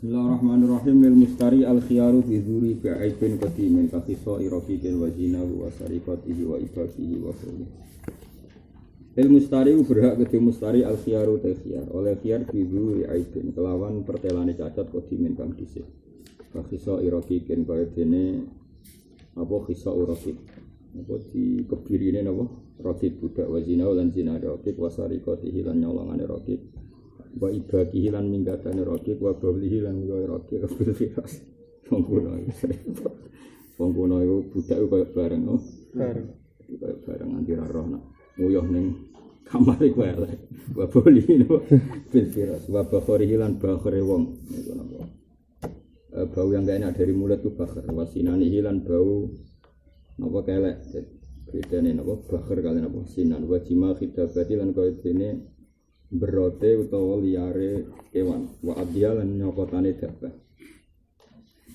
Bismillahirrahmanirrahim. Al-mustari al-khiyaru fi dzuri bi'aibin qadimin ka qisa irafiqin wa zinahu wa sariqatihi wa ibaqihi wa khuli. Al-mustari berhak kedhe mustari al-khiyaru ta khiyar. Oleh khiyar fi dzuri aibin kelawan pertelane cacat qadimin kang dhisik. Ka qisa irafiqin kaya dene apa qisa irafiq. Apa di kebirine napa? Rafiq budak wa zinahu lan zina rafiq wa sariqatihi lan nyolongane rafiq. Wa ibaqihi lan minggatane raqib wa bawlihi lan ngoyo raqib bil firas. Wong iku budak koyo bareng no. Bareng. Koyo bareng anti roh nak nguyuh ning kamar iku elek. Wa bawlihi bil firas wa bakharihi lan bakhare wong. Iku napa? Bau yang gak enak dari mulut itu bakhar. Wasinani lan bau napa kelek. Bedane napa bakhar kalian napa sinan wa jima khidabati lan koyo dene berote utawa liare kewan wa adya lan nyokotane dabah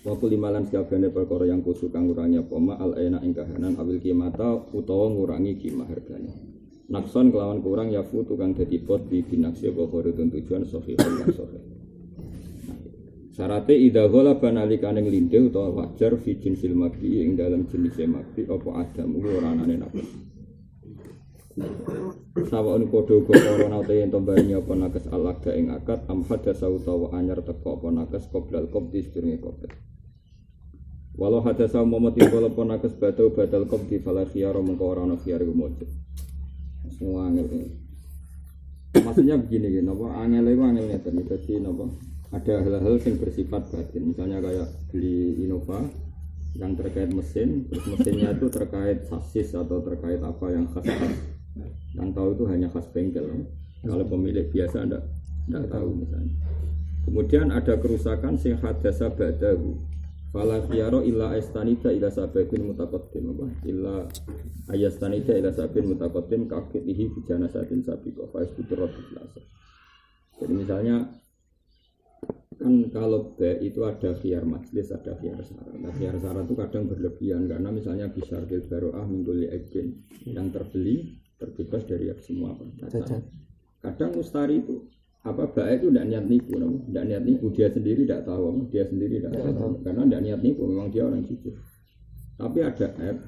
wa kulimalan sakabehane perkara yang kusuk kang ngurangi apa ma al aina ing kahanan awil kimata utawa ngurangi kimah hargane nakson kelawan kurang ya fu tukang dadi pot di binaksi apa korudun tujuan sahihun lan sahih syarate idza ghalaba nalikane nglindih utawa wajar fi jinsil mabdi ing dalam jenis mabdi apa adam ora anane napa sawa anu padha uga corona te yen tombani apa nakes alaga ing akad amhada sautawa anyar teko apa nakes qoblal qabdi sedurunge qabd walau hadasa momoti kala apa nakes batal qabdi fala khiyara mengko ora ana khiyar iku mujud semua angel maksudnya begini napa angel iku angel ngeten dadi napa ada hal-hal yang bersifat batin misalnya kayak beli Innova yang terkait mesin terus mesinnya itu terkait sasis atau terkait apa yang khas yang tahu itu hanya khas bengkel. Kalau pemilik biasa tidak tahu misalnya. Kemudian ada kerusakan sing hadasa ba'dahu. Fala khiyara illa astanida ila sababin mutaqaddim apa? Illa ayastanida ila sababin mutaqaddim kaqitihi bi janasatin sabiqa fa isbutur biasa. Jadi misalnya kan kalau itu ada khiyar majlis, ada khiyar syarat. Nah, khiyar syarat itu kadang berlebihan karena misalnya bisa baroah mingguli ibn yang terbeli terbebas dari semua cacat. Kadang mustari itu apa baik itu tidak niat nipu, tidak niat nipu dia sendiri tidak tahu, dia sendiri tidak tahu karena tidak niat nipu memang dia orang jujur. Tapi ada app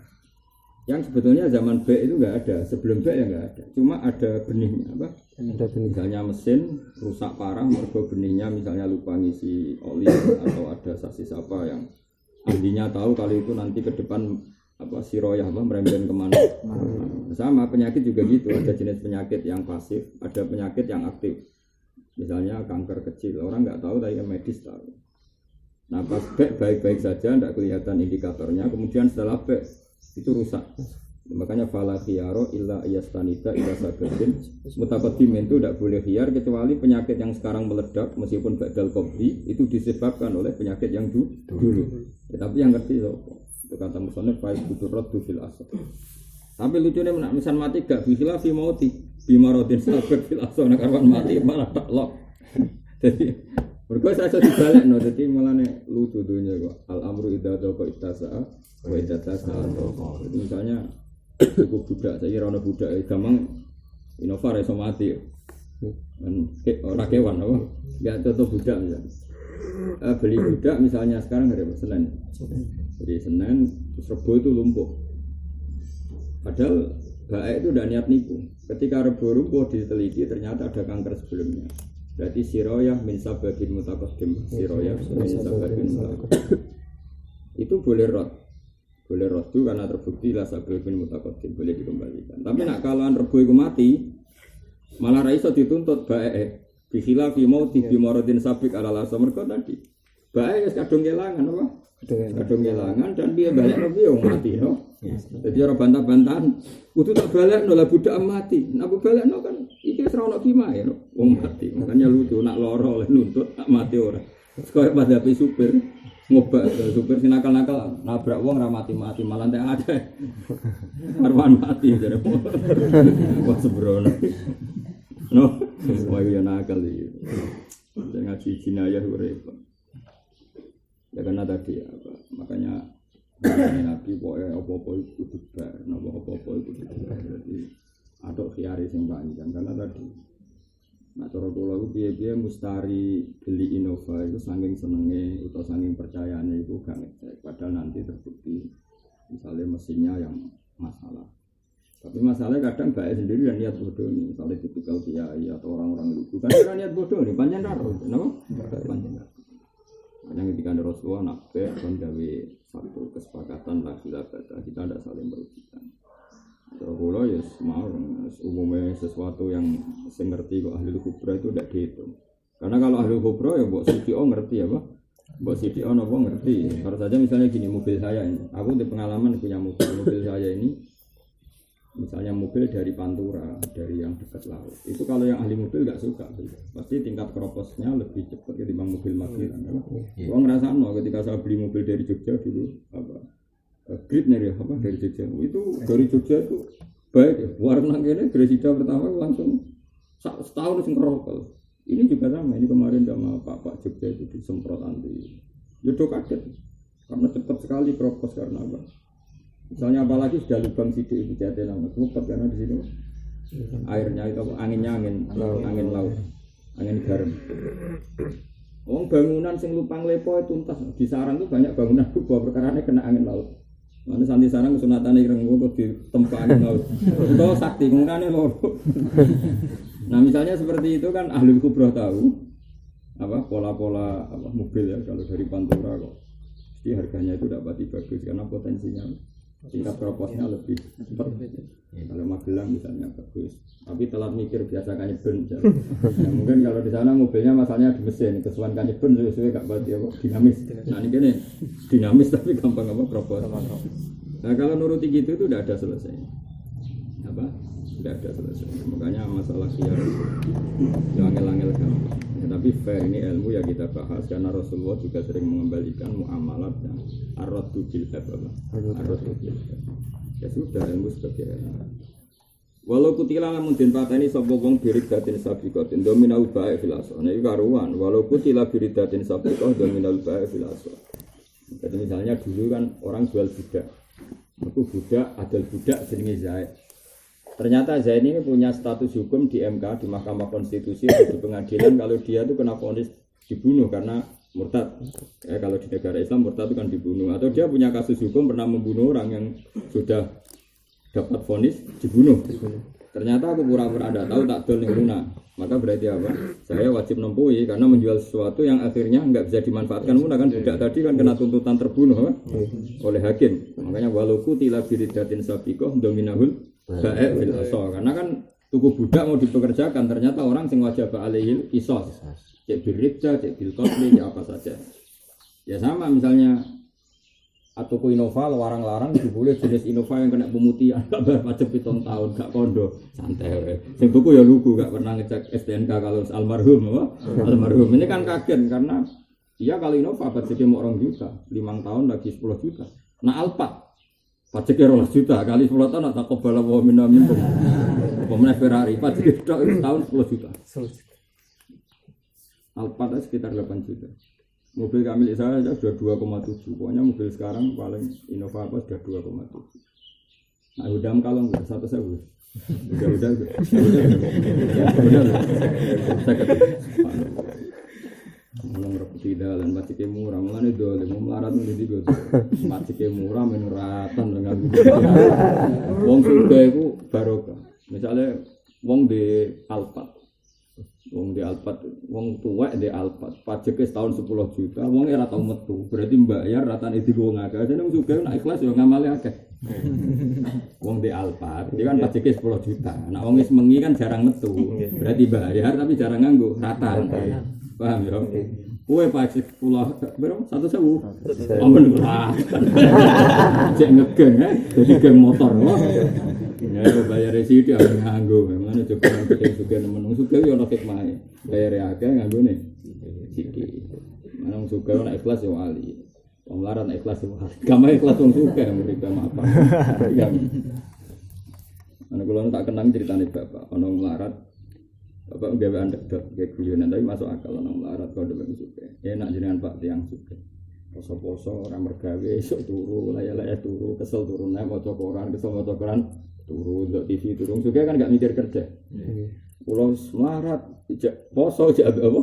yang sebetulnya zaman baik itu nggak ada, sebelum baik ya nggak ada, cuma ada benihnya apa? Ada benih. Misalnya mesin rusak parah, mergo benihnya misalnya lupa ngisi oli atau ada sasis apa yang ahlinya tahu kali itu nanti ke depan apa siroyah apa merembet kemana sama penyakit juga gitu ada jenis penyakit yang pasif ada penyakit yang aktif misalnya kanker kecil orang nggak tahu tapi medis tahu nah pas baik-baik saja tidak kelihatan indikatornya kemudian setelah itu rusak makanya fala khiyaro illa ayastanida illa sababin mutaqaddim itu tidak boleh khiyar kecuali penyakit yang sekarang meledak meskipun badal qabli itu disebabkan oleh penyakit yang dulu ya, tapi yang ngerti itu kata musonef faiz butur raddu fil asal. Tapi lucunya misal mati gak bisila fi mauti bimarodin sabab fil asal karwan mati malah tak lok. Jadi mergo saya dibalekno dadi mulane lucu dunya kok al amru idza daqa ittasa'a wa idza tasa'a. Jadi misalnya cukup budak saya kira ana budak gampang Innova iso mati. Men ora kewan apa? Enggak tetep budak misalnya. Beli budak misalnya sekarang ada Senin. Jadi Senin terus Rebo itu lumpuh. Padahal baik itu udah niat nipu. Ketika Rebo lumpuh diteliti ternyata ada kanker sebelumnya. Berarti siroyah min sababin mutaqaddim. Siroyah min sababin mutaqaddim. Itu boleh rot. Boleh rot itu karena terbukti lah sababin mutaqaddim boleh dikembalikan. Tapi nak kalaan Rebo itu mati malah ra iso dituntut baik. Bi khilafi mauti bi maradin sabiq ala lasa mergo tadi. Baik wis kadung kelangan apa? Kadung kelangan dan dia balik nabi yang mati no. Jadi orang bantah-bantahan kudu tak balik no lah budak mati. Nak balik no kan iki wis ora ono kimae no. Wong mati. Makanya lucu nak loro oleh nuntut tak mati ora. Kaya padha supir ngobak supir sing nakal-nakal nabrak wong ora mati-mati malah entek ada. Arwan mati jare. Wah sembrono. No, semua yang nakal itu. Dengan ngaji jinayah repot. Ya karena tadi apa? Makanya Nabi pokoknya apa-apa itu kudubar, apa-apa itu kudubar. Jadi ada khiari yang panjang karena tadi Nah cara kula iku piye-piye mustari beli Innova itu saking senenge utawa saking percayane itu gak ngecek padahal nanti terbukti misalnya mesinnya yang masalah. Tapi masalahnya kadang baik sendiri dan niat bodoh nih, misalnya tipikal kiai atau orang-orang lucu kan kira niat bodoh nih, panjang karo, kenapa? Panjang karo. Makanya ketika ada Rasulullah nak kon gawe satu kesepakatan lah kita tidak saling merugikan. Terus ya mau umumnya sesuatu yang saya ngerti kok ahli kubra itu tidak dihitung. Karena kalau ahli kubra ya mbok CDO ngerti ya, Pak. Mbok CDO nopo ngerti. Kalau saja misalnya gini mobil saya ini, aku di pengalaman punya mobil saya ini, misalnya mobil dari Pantura, dari yang dekat laut. Itu kalau yang ahli mobil nggak suka, pasti tingkat keroposnya lebih cepat ketimbang mobil Magelang. Kalau ngerasa ketika saya beli mobil dari Jogja dulu apa? Grid nih apa dari Jogja itu dari Jogja itu baik ya warna ini Gresida pertama langsung setahun langsung kerokol. Ini juga sama, ini kemarin sama Pak Jogja itu disemprot anti jodoh kaget karena cepat sekali keropos karena apa misalnya apalagi sudah lubang sidik itu jatuh lama cepat karena di sini airnya itu anginnya angin laut angin garam. Bangunan sing lupang lepo itu tuntas di sarang itu banyak bangunan rubuh perkaranya kena angin laut. Mana santi sarang kesunatan ireng kok ditempani laut. Itu sakti ngene lho. Nah, misalnya seperti itu kan ahli kubroh tahu apa pola-pola apa mobil ya kalau dari Pantura kok. Jadi harganya itu dapat bagus karena potensinya tingkat keroposnya lebih cepat. Kalau Magelang misalnya bagus. Tapi telat mikir biasa kanyeben. Nah, mungkin kalau di sana mobilnya masalahnya di mesin, kesuwan kanyeben suwe-suwe gak berarti apa dinamis. Nah, ini gini, dinamis tapi gampang apa keropos. Nah, kalau nuruti gitu itu udah ada selesai. Apa? Udah ada selesai. Makanya masalah siar yang angel-angel gampang. Ya, tapi fair ini ilmu ya kita bahas karena Rasulullah juga sering mengembalikan muamalat yang ar-raddu bil ar-raddu bil. Ya sudah ilmu sebagai walau kutilah lamun den pateni sapa wong biridatin sabiqatin dominal bae filaso. Nah iki karuan walau kutilah biridatin sabiqah dominal bae filaso. Jadi misalnya dulu kan orang jual budak. Aku budak adal budak jenenge Zaid. Ternyata Zaid ini punya status hukum di MK, di Mahkamah Konstitusi atau di pengadilan kalau dia itu kena vonis dibunuh karena murtad. Kalau di negara Islam murtad itu kan dibunuh. Atau dia punya kasus hukum pernah membunuh orang yang sudah dapat vonis dibunuh. Ternyata aku pura-pura ada tahu tak dol ning lunak. Maka berarti apa? Saya wajib nempuhi karena menjual sesuatu yang akhirnya enggak bisa dimanfaatkan lunak kan budak tadi kan kena tuntutan terbunuh oleh hakim. Makanya walau kutila biridatin sabiqah dominahul bae fil asal karena kan tuku budak mau dipekerjakan ternyata orang sing wajib alaihil qisas. Cek biribda, cek bil qatli, ya apa saja. Ya sama misalnya atau Innova larang-larang boleh jenis Innova yang kena pemutihan gak bayar pajak 7 tahun gak kondo santai sing tuku ya lugu gak pernah ngecek STNK kalau almarhum apa almarhum ini kan kaget karena dia kalau Innova pajaknya mau 2 juta 5 tahun lagi 10 juta nah Alphard pajaknya 2 juta kali 10 tahun tak kobala wa minum pemenang Ferrari pajaknya tahun 10 juta Alphard sekitar 8 juta. Mobil kami saya aja sudah 2,7. Pokoknya mobil sekarang paling Innova apa sudah 2,7. Nah, udah kalau enggak 1.000. Udah. Ngomong repoti dalan pacike murah, mulane dole mau melarat ndi go. Pacike murah menuratan dengan wong sugih iku barokah. Misale wong di Alphard wong di Alphard, wong tuwek di Alphard, pajaknya setahun 10 juta, wong ora tau metu, berarti mbayar ratane digo ngakeh. Dene wong sugih nek ikhlas yo ngamale akeh. Wong di Alphard, dia kan pajaknya 10 juta. Nek wong wis mengi kan jarang metu, berarti bayar tapi jarang nganggo rata. Paham ya? Kowe pajak pula berapa? 1.000. Amen lah. Cek ngegen dadi geng motor. Ya bayar residi aku nganggo, memang coba yang suka nemen suka yo ono hikmahe. Bayar akeh nganggone sithik. Manung suka ono ikhlas yo wali. Wong larat ikhlas yo wali. Gamane ikhlas wong suka mereka apa. Ana kula tak kenang critane bapak, ono larat. Bapak gawe anekdot kayak guyonan tapi masuk akal ono larat kok ndek suka. Enak jenengan Pak tiyang suka. Poso-poso ora mergawe esuk turu, laya-laya turu, kesel turu nek maca koran, kesel maca koran. Turun, ndak TV turun, juga kan nggak mikir kerja. Kula melarat, poso jak apa?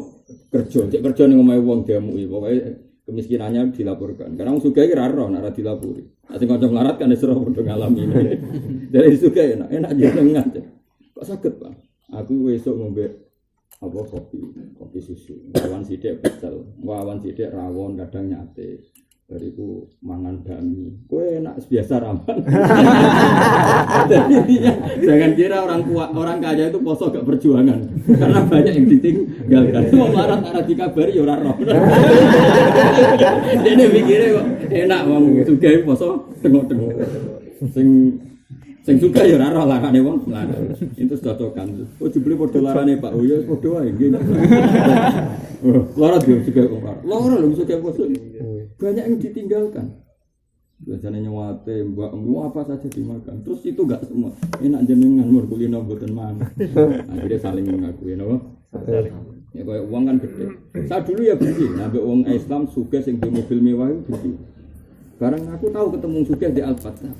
Kerja ning omahe wong diamuki. Pokoke kemiskinannya dilaporkan. Karena wong sugih iki ra roh nek ora dilapori. Nek sing kanca melarat kan wis ora padha ngalami. Dari sugih enak jenengan. Kok saged, Pak? Aku esuk ngombe apa kopi susu. Awan sithik pecel, awan sithik rawon kadang nyate. Bariku mangan bakmi. Kowe enak biasa raman. Jangan kira orang kaya itu poso gak perjuangan. Karena banyak yang ditinggalkan. Semua marah arah dikabari ya ora roh. Dene mikire kok enak wong sugih poso tengok-tengok. Sing suka ya ora roh larane wong mlarat. Itu cocokan. Oh jebule padha larane Pak. Oh ya padha wae nggih. Larat yo juga kok. Lara lho suka poso. Banyak yang ditinggalkan. Biasanya nyewate, mbakmu apa saja dimakan. Terus itu enggak semua. Enak jenengan mur kulino mboten mangan. Akhirnya saling mengakui napa? Saling. Ya koyo uang kan gede. Saya dulu ya begini, nambah uang Islam sugih sing di mobil mewah itu begini. Barang aku tahu ketemu sugih di Al-Fatah.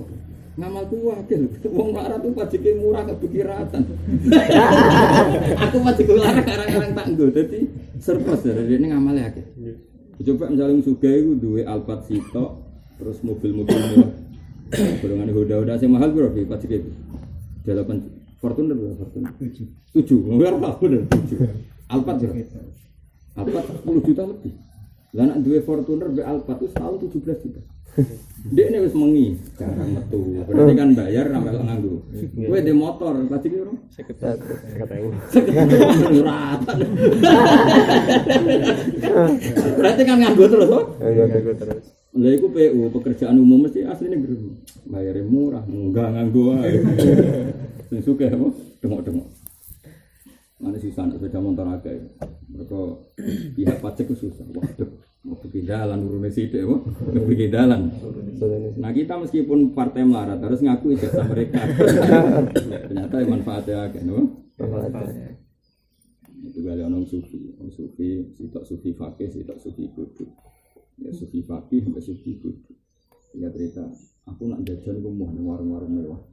Ngamalku wakil, wong larat itu pajike murah kebukiratan. Aku pajike larat karang-karang tak nggo. Dadi surplus dari ini ngamale akeh. Coba misalnya sugih itu duwe Alphard sitok, terus mobil-mobil mewah. Golongan Honda sing mahal piro iki pajike? 8 Fortuner berapa Fortuner? 7. Enggak apa bener 7. Alphard ya. Alphard 10 juta lebih. Lah nek duwe Fortuner be Alphard itu setahun 17 juta. Dek ini wis mengi, jarang metu. Berarti kan bayar sampai kok nganggo. Kowe di motor pajike piro? 50.000. Rata. Berarti kan nganggo terus, kok? Nganggo terus. Lah iku PU, pekerjaan umum mesti asline berapa? Bayare murah, enggak nganggo wae. Sing suka apa? Dengok-dengok. Mana sih sana sepeda motor akeh. Mereka pihak pajak itu susah. Waduh, mau bikin jalan urune sithik apa? Bikin jalan. Nah, kita meskipun partai melarat harus ngaku ijazah mereka. Ternyata manfaatnya akeh, no? Manfaatnya. Itu kali orang sufi, sitok sufi fakih, sitok sufi kudu. Ya sufi fakih, sampai sufi kudu. Tiga cerita, aku nak jajan aku mau warung-warung mewah.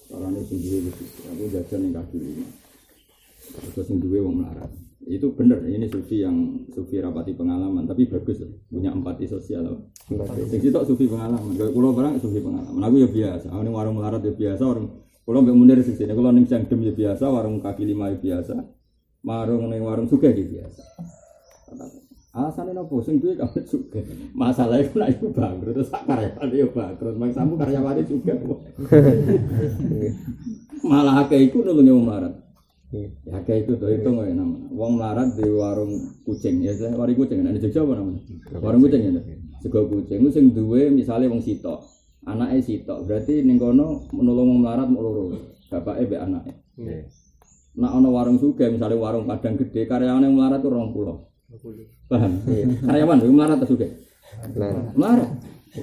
Caranya sendiri aku jajan yang kaki lima. Terus yang dua wong melarat. Itu benar, ini sufi rapati pengalaman, tapi bagus punya empati sosial. Sing sitok sufi pengalaman. Kalau pulau barang sufi pengalaman. Aku ya biasa. Aku ning warung melarat ya biasa, warung pulau mbek munir sing sini. Kalau ning Cangdem ya biasa, warung kaki lima ya biasa. Warung ning warung sugih ya biasa. Alasannya nopo sing duwe kabeh sugih. Masalahe nek iku bangkrut terus sak karyawan ya bangkrut. Mangsamu karyawane sugih. Malah akeh iku nulungi wong melarat. Ya kayak itu tuh itu nggak namanya. Wong melarat di warung kucing ya, warung kucing. Ada Jogja apa namanya? Warung kucing ya. Sego kucing. Itu sing duwe misalnya wong sitok, anaknya sitok. Berarti ning kono menolong wong melarat mau loro. Bapaknya be anaknya. Nah ono warung sugih misalnya warung Padang gede, karyawan yang melarat tuh 20. Paham? Karyawan yang melarat tuh sugih. Melarat.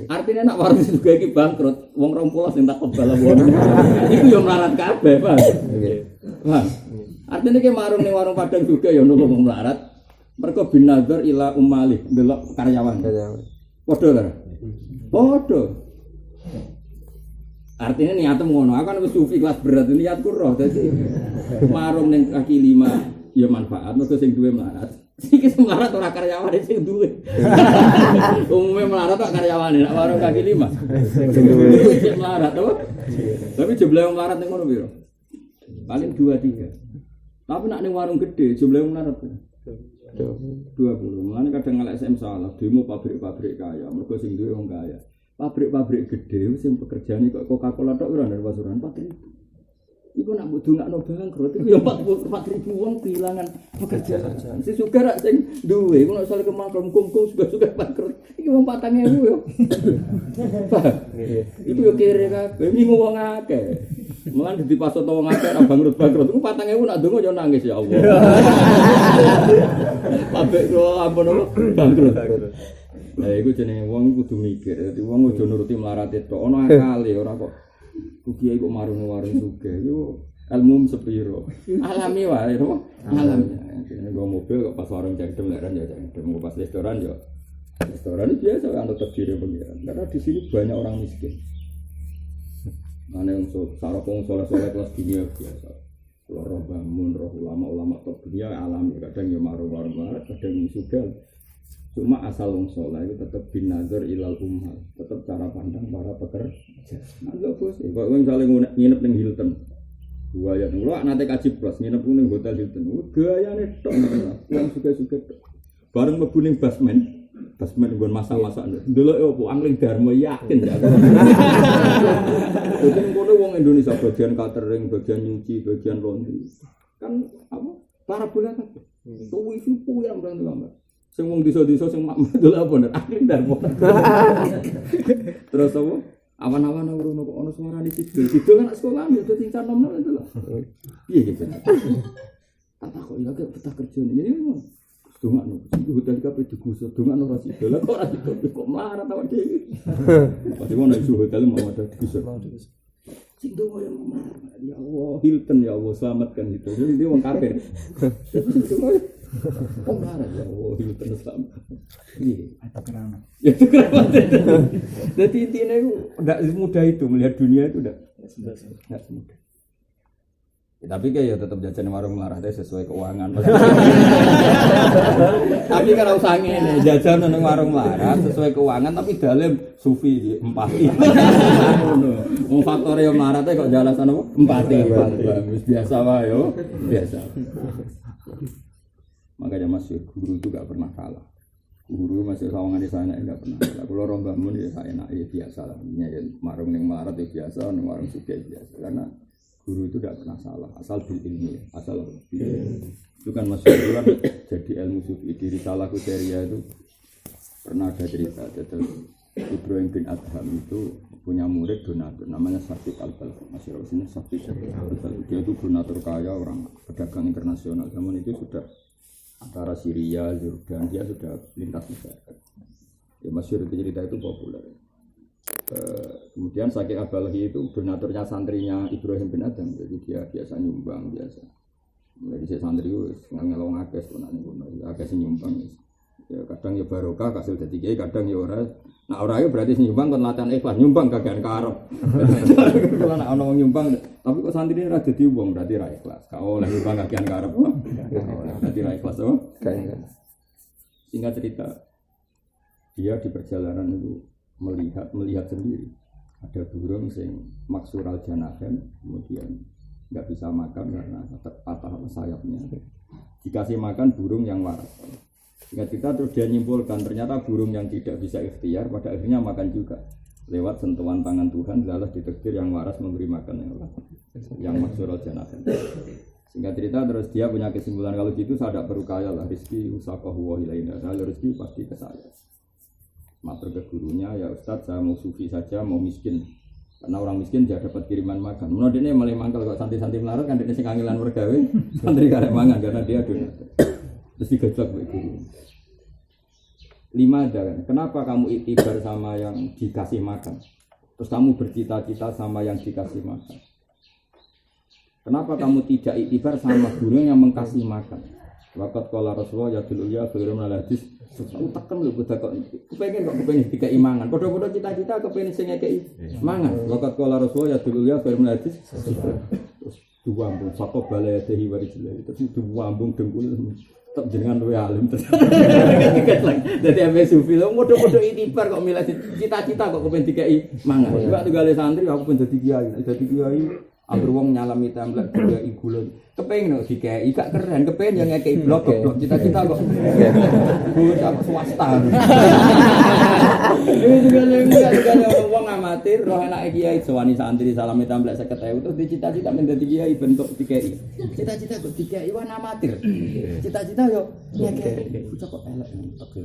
Artinya nak warung sugih iki bangkrut, wong 20 sing tak kebal wong. Iku yo melarat kabeh, Pak. Paham? Artinya ke warung Padang juga ya nulung wong melarat. Mergo bin nazar ila ummalih delok karyawan. Padha ta? Padha. Artinya niatmu ngono. Aku kan wis sufi kelas berat niatku roh dadi warung ning kaki lima ya manfaat mergo sing duwe melarat. Iki sing melarat ora karyawane sing duwe. Umume melarat tok karyawane nek warung kaki lima. Sing duwe sing melarat to. Tapi jumlah wong melarat ning ngono piro? Paling 2-3. Tapi nak ning warung gede jumlah wong melarat 20. Mulane kadang ngelek SM salah demo pabrik-pabrik kaya mergo sing duwe wong kaya. Pabrik-pabrik gede sing pekerjaane kok Coca-Cola tok ora ndar pasuran 4.000. Iku nak mbok dongakno bangkrut iku ya 4.000 wong kehilangan pekerjaan. Si sugih rak sing duwe iku nek sale kemangkung suga-suga bangkrut. Iki wong 4.000 yo. Iku yo kere kabeh bingung wong akeh. Mulan di pasot wong akeh ora bangkrut-bangkrut. Iku 4.000 nak donga yo nangis ya Allah. Pabrik kok ampun bangkrut. Lah iku jenenge wong kudu mikir. Dadi wong aja nuruti mlarate tok. Ana akale ora kok. Kuwi kok marung-marung sugih. Iku ilmu sepiro. Alami wae to. Alami. Nggo mobil kok pas warung Cangdem lek ya Cangdem. Pas restoran ya. Restoran itu biasa anut takdir pengiran. Karena di sini banyak orang miskin. Ana yang sarapong soleh-soleh kelas dunia biasa. roh bangun, roh ulama-ulama top dunia alami kadang ya marung-marung, kadang yang sudah. Cuma asal wong saleh itu tetap bin nazar ilal ummal, tetap cara pandang para pekerja. Nah, bos, kok misalnya nginep ning Hilton. Gaya ning lho nate kaji plus nginep ning hotel Hilton. Gayane tok yang suka-suka tok. Bareng mlebu ning basement nggon masak-masak. Ndelok opo angling Dharma yakin ya. Dadi ngono wong Indonesia bagian catering, bagian nyuci, bagian laundry. Kan apa? Para bola kabeh. Tuwi supu yang berang-berang. Sing wong desa-desa sing mak medul apa nek angling Dharma. Terus apa? Awan-awan ora kok ana suarane sidul. Sidul kan sekolah ya dadi canom itu lho. Piye gitu. Tak kok ya betah kerja ini. Dongakno, hotel kabeh digusur, dongakno ora sidul. Lah kok ora sidul kok melarat awak dhewe. Pasti ono isu hotel mau ada digusur. Sing dongo ya ya Allah, Hilton ya Allah selamatkan itu. Jadi dia wong kafir. Oh melarat ya Allah, Hilton selamat. Iya, ada kerana. Ya itu kerana. Jadi intinya itu enggak semudah itu melihat dunia itu enggak semudah. Ya, tapi kayak ya tetap jajan warung melarat sesuai keuangan. Tapi kalau sange nih jajan nang warung melarat sesuai keuangan tapi dalam sufi empati. Wong faktor yo melarat kok jalasan apa? Empati. Wis biasa wae yo, biasa. Makanya masih guru itu gak pernah kalah. Guru masih sawangan di sana enggak pernah kalah. Kalau orang bangun ya saya enak ya biasa lah. Ya marung ning melarat ya biasa, ning warung sugih biasa. Karena guru itu tidak pernah salah, asal bil ilmi, asal bil ilmi. Itu kan masuk bulan jadi ilmu sufi diri salah Kuteria itu pernah ada cerita. Ibrahim bin Adham itu punya murid donatur, namanya Safik Al-Balkh. Masih sini Safik Al-Balkh. Dia itu donatur kaya, orang pedagang internasional. Zaman itu sudah antara Syria, Jordan, dia sudah lintas negara. Ya masyhur cerita itu populer. Kemudian Sakit Al-Balkhi itu donaturnya santrinya Ibrahim bin Adham, jadi dia biasa nyumbang biasa. Mulai di santri itu ngelong akeh akeh nyumbang. Ya kadang ya barokah kasil dadi kiai, kadang ya ora. Nah ora ya berarti nyumbang kon latihan ikhlas, nyumbang kakean karep. Kalau ana wong nyumbang, tapi kok santri ini ora dadi wong berarti ra ikhlas. Ka oleh nyumbang kakean karep. Berarti ra ikhlas to. Singkat cerita, dia di perjalanan itu melihat sendiri ada burung sing maksural janahen kemudian nggak bisa makan karena patah sayapnya. Dikasih makan burung yang waras. Sehingga kita terus dia nyimpulkan ternyata burung yang tidak bisa ikhtiar pada akhirnya makan juga lewat sentuhan tangan Tuhan adalah ditakdir yang waras memberi makan yang maksural janahen. Sehingga cerita terus dia punya kesimpulan kalau gitu saya tidak perlu kaya lah rezeki usaqahu wa ilaina. Saya rezeki pasti ke saya. Matur ke gurunya, ya Ustadz saya mau sufi saja, mau miskin. Karena orang miskin dia dapat kiriman makan. Menurut dia malah mangkal kok santri-santri melarat kan dia sing kangelan mergawe, santri karek mangan karena dia donatur. Terus digejlok ke guru. 5 ada kan, kenapa kamu iktibar sama yang dikasih makan? Terus kamu bercita-cita sama yang dikasih makan? Kenapa kamu tidak iktibar sama guru yang mengkasih makan? Waqat qala Rasulullah ya dulu ya khairum al hadis. Utekem lho budak kok kepengin dikai mangan. Padha-padha cita-cita kepengin sing ngekeki mangan. Waqat qala Rasulullah ya dulu ya khairum al hadis. Terus duwambung sapa balaya dehi warijile. Terus duwambung dengkul tetep jenengan luwe alim terus. Dadi ame sufi lho modho-modho itibar kok milih cita-cita kok kepengin dikai mangan. Mbak tunggale santri aku pengen dadi kiai. Dadi kiai Ambil wong nyalami template juga igulun. Kepengen kok dikei, gak keren. Kepengen yang ngekei blok cita-cita kok. Bocah swasta. Ini juga wong amatir, roh enak kiai sewani santri salami template 50.000 terus dicita-cita menjadi kiai bentuk dikei. Cita-cita kok dikei wong amatir. Cita-cita yo ngekei. Bocah kok elek tekir.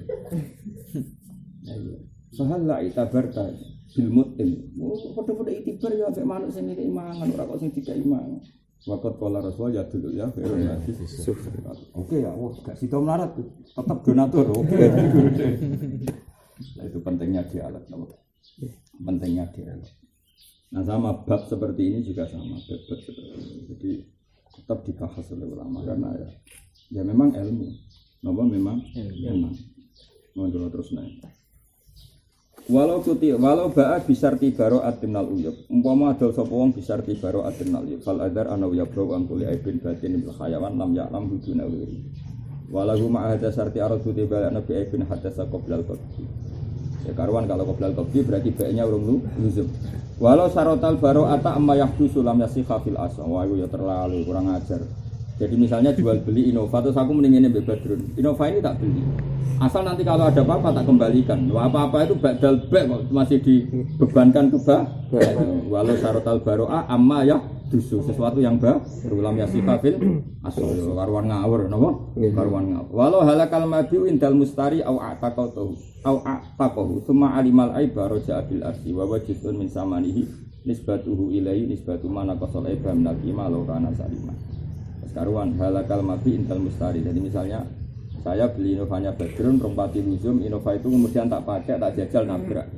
Ya iya. Sahalla itabarta bilmutin. Foto-foto itibar ya ambek manuk sing ngekeki mangan ora kok sing dikeki mangan. Waqat qala Rasul ya dulu ya khairul hadis. Oke ya, gak sida melarat tetap donatur. Oke. Nah, itu pentingnya dialog, pentingnya dialog. Nah sama bab seperti ini juga sama bab seperti ini. Jadi tetap dibahas oleh ulama karena ya memang ilmu. Napa memang ilmu. Mau terus naik. Walau ba'a bisarti baro adinal uyub. Umpama adol sapa wong bisarti baro adinal uyub. Fal adar ana ya bro ang kuli aibin batin bil hayawan lam ya'lam huduna wiri. Walau ma hadza sarti aradu tibal nabi aibin hadza qoblal qabdi. Ya karuan kalau qoblal qabdi berarti baiknya urung luzum. Walau sarotal baro ata amma yahdusu lam yasikha fil asa. Wah itu ya terlalu kurang ajar. Jadi misalnya jual beli Innova terus aku mendingin Mbak Badrun. Innova ini tak beli. Asal nanti kalau ada apa-apa tak kembalikan. Apa-apa itu badal bek masih dibebankan ke bank. Walau syarotal baro'a amma ya dusu sesuatu yang berulam ya sifafil asal karuan ngawur napa? Karuan ngawur. Walau halakal mabiu indal mustari au a'taqahu thumma alimal aiba raja'a bil arsi wa wajidun min samanihi nisbatuhu ilaihi nisbatu mana qasal aiba min al-qima law kana salima. Karuan halakal mabi intal mustari. Jadi misalnya saya beli Innovanya Badrun rompati luzum, Innova itu kemudian tak pakai, tak jajal nabrak.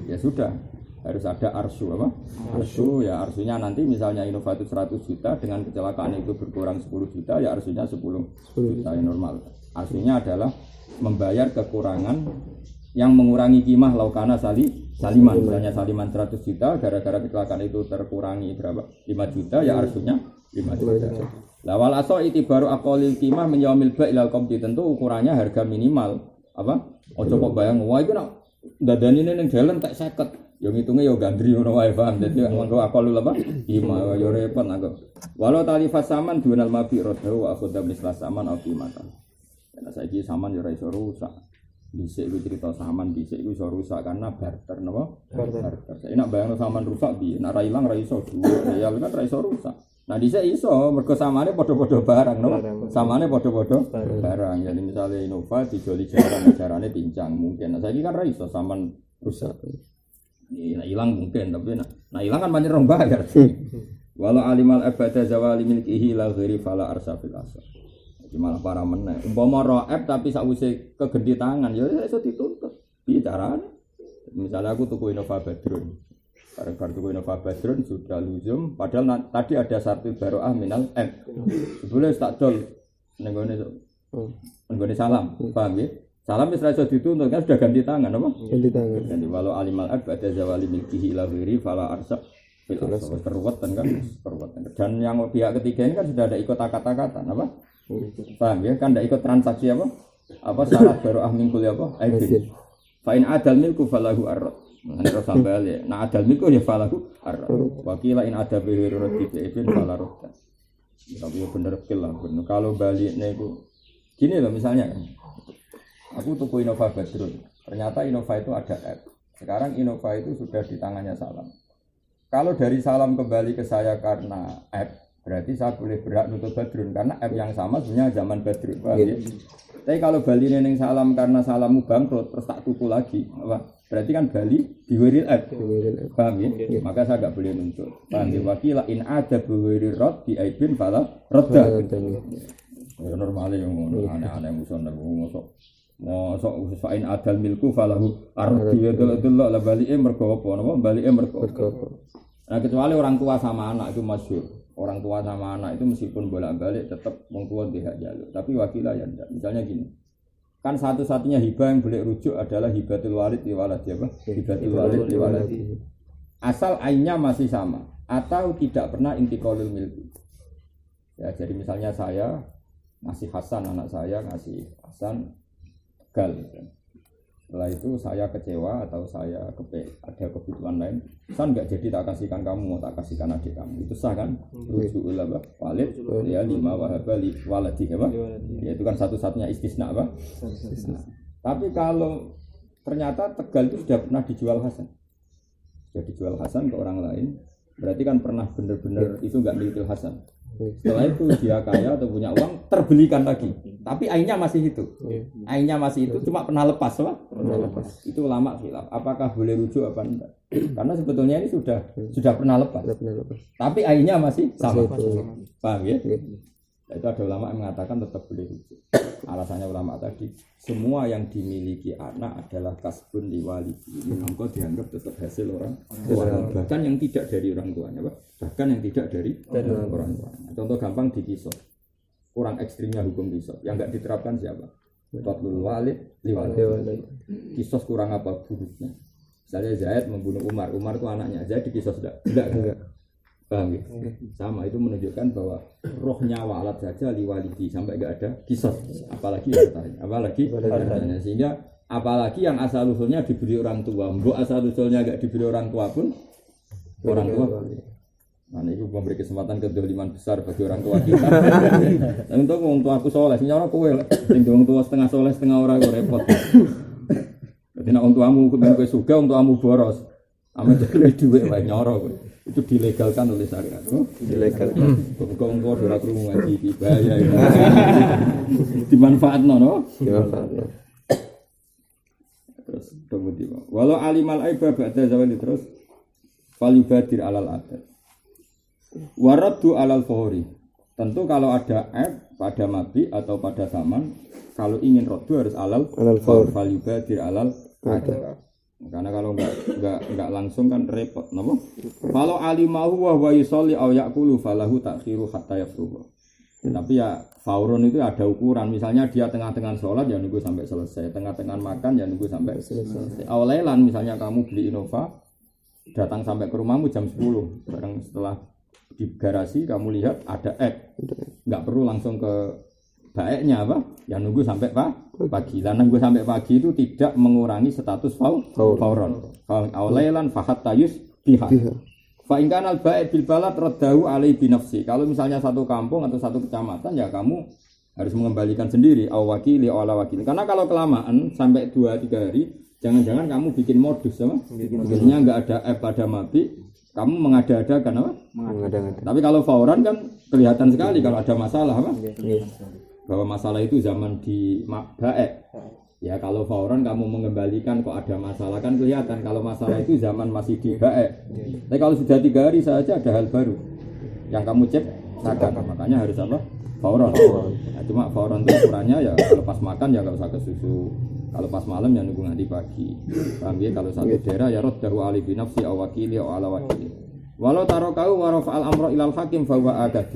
Ya sudah, harus ada arsu apa? Arsu ya arsunya nanti misalnya Innova itu 100 juta dengan kecelakaan itu berkurang 10 juta ya arsunya 10 juta yang normal. Arsunya adalah membayar kekurangan yang mengurangi kimah laukana saliman. Misalnya saliman 100 juta gara-gara kecelakaan itu terkurangi berapa? 5 juta ya arsunya 5 juta. Lawal aso itibaru aqalil qimah min yaumil ba' ilal qabdi tentu ukurannya harga minimal apa? Ojo kok bayang wah iku nak dadanine ning dalan tak 50. Yo ngitunge yo gandri ngono wae paham. Dadi monggo aqalul apa? Qimah yo repot aku. Walau talifas saman dunal mabi rodahu wa akhudha mislas saman au qimatan. Karena saiki saman yo ora iso rusak. Dhisik iku cerita saman dhisik iku iso rusak karena barter napa? Barter. Saiki nak bayangno saman rusak piye? Nek ra ilang ra iso duwe, ya kan ra iso rusak. Nah dhisik iso mergo samane padha-padha barang no. Samane padha-padha barang. Jadi misalnya Innova dijoli jarane pincang mungkin. Nah saiki kan ra iso saman rusak. Nah ilang mungkin tapi nah ilang kan pancen rong bayar. Walau alimal abada zawali milkihi la ghairi fala arsafil asar. Jadi malah para meneh. Umpama ro'eb tapi sakwise kegendi tangan ya iso dituntut. Piye carane? Misalnya aku tuku Innova Badrun. Bar tuku Innova Badrun sudah luzum padahal tadi ada satu baroah minal M. Sebelum tak dol ning nggone salam. Paham ya? Salam wis ra iso dituntut kan sudah ganti tangan apa? Ganti tangan. Jadi walau alimal ab ada zawali milkihi ila ghairi fala arsa fil asal keruwetan kan keruwetan. Dan yang pihak ketiga ini kan sudah ada ikut kata-kata apa? Paham ya? Kan ada ikut transaksi apa? Apa syarat baroah mingkul apa? Aibin. Fa in adal milku falahu arad. Terus sampai ya, nah adal milku ya falahu arad. Wakila in ada bihirurat ibn falarud. Tapi bener lah bener. Kalau baliknya itu gini loh misalnya, aku tuku Innova Badrun. Ternyata Innova itu ada app. Sekarang Innova itu sudah di tangannya Salam. Kalau dari Salam kembali ke saya karena app, berarti saya boleh berhak nuntut Badrun karena app yang sama sebenarnya zaman Badrun. Ya? Tapi kalau Bali neng Salam karena Salammu bangkrut terus tak tuku lagi, apa? Berarti kan Bali diwiril app. Paham ya? Maka saya enggak boleh nuntut. Paham ya? Wakila in ada biwiril rod di aibin fala rodda. Ya normal yang aneh-aneh mosok usahain adal milku falahu ardi delok la balike mergo apa napa balike mergo. Nah kecuali orang tua sama anak itu masyhur. Orang tua sama anak itu meskipun bolak-balik tetap wong tua tidak jaluk. Tapi wakilah ya enggak. Misalnya gini. Kan satu-satunya hibah yang boleh rujuk adalah hibatul walid li waladi apa? Hibatul walid li waladi. Asal ainnya masih sama atau tidak pernah intiqalul milki. Ya jadi misalnya saya ngasih Hasan anak saya ngasih Hasan gal. Setelah itu saya kecewa atau saya ada kebutuhan lain, San enggak jadi tak kasihkan kamu, mau tak kasihkan adik kamu. Itu sah kan? Rujul apa? Walid ya lima wahabali waladi apa? Ya itu kan satu-satunya istisna apa? Istisna. Tapi kalau ternyata Tegal itu sudah pernah dijual Hasan. Sudah dijual Hasan ke orang lain, berarti kan pernah benar-benar itu enggak milik Hasan. Setelah itu dia kaya atau punya uang terbelikan lagi, tapi ainnya masih itu, ainnya masih itu cuma pernah lepas, pernah lepas. Itu ulama khilaf, apakah boleh rujuk apa enggak? Karena sebetulnya ini sudah pernah lepas, tapi ainnya masih sama, paham ya? Itu ada ulama yang mengatakan tetap boleh rujuk. Alasannya ulama tadi, semua yang dimiliki anak adalah kasbun liwalidi. Maka dianggap tetap hasil orang tua. Bahkan yang tidak dari orang tuanya, bahkan yang tidak dari orang tuanya. Contoh gampang di kisos. Kurang ekstrimnya hukum kisos. Yang enggak diterapkan siapa? Fathul walid liwalidi. Kisos kurang apa buruknya? Misalnya Zaid membunuh Umar itu anaknya, Zaid dikisos enggak. Paham ya? Sama itu menunjukkan bahwa rohnya walat saja liwalidi sampai enggak ada kisos, apalagi hartanya. Sehingga apalagi yang asal usulnya diberi orang tua, mbok asal usulnya enggak diberi orang tua pun orang tua. Nah, itu memberi kesempatan kedoliman besar bagi orang tua kita. Dan untuk orang tua aku soleh, senyara kowe lah. Sing orang tua setengah soleh, setengah orang kok repot. Jadi nak orang tuamu kemudian kowe sugih, orang tuamu boros. Ame jadi duit wae nyara kowe. Itu dilegalkan oleh syariat. Dilegalkan. Kok engko ora krungu ngaji iki bahaya. Dimanfaatno no? Dimanfaatno. Terus kemudian walau alimal aiba ba'da zawali terus falibadir alal adat. Waraddu alal fahuri. Tentu kalau ada aib pada mati atau pada zaman, kalau ingin raddu harus alal falibadir alal adat. Karena kalau enggak langsung kan repot, napa? Kalau alimahu wa huwa yusolli aw yaqulu falahu ta'khiru hatta yafruha. Tapi ya faurun itu ada ukuran. Misalnya dia tengah-tengah sholat ya nunggu sampai selesai, tengah-tengah makan ya nunggu sampai selesai. Awalan misalnya kamu beli Innova, datang sampai ke rumahmu jam 10, bareng setelah di garasi kamu lihat ada enggak perlu langsung ke baiknya apa? Ya nunggu sampai pagi. Dan nunggu sampai pagi itu tidak mengurangi status fauron. Aulailan fahat tayus biha. Fa in kana al-ba'id bil balad raddahu alai bi nafsi. Kalau misalnya satu kampung atau satu kecamatan ya kamu harus mengembalikan sendiri aw wakili aw ala wakili. Karena kalau kelamaan sampai 2-3 hari, jangan-jangan kamu bikin modus apa? Biasanya enggak ada pada mati, kamu mengada-adakan apa? Mengada-adakan. Tapi kalau fauran kan kelihatan sekali kalau ada masalah apa? Bahwa masalah itu zaman di baik. Ya kalau fauran kamu mengembalikan kok ada masalah kan kelihatan. Kalau masalah itu zaman masih di baik. Tapi kalau sudah 3 hari saja ada hal baru yang kamu cek sadar, makanya harus apa? Fauran. Nah, cuma fauran itu ukurannya ya kalau pas makan ya enggak usah ke susu. Kalau pas malam ya nunggu nanti pagi. Paham ya? Kalau satu daerah ya raddahu ali bi nafsi aw wakili aw ala wakili. Walau tarakahu wa rafa'al amra ilal hakim fa huwa agad.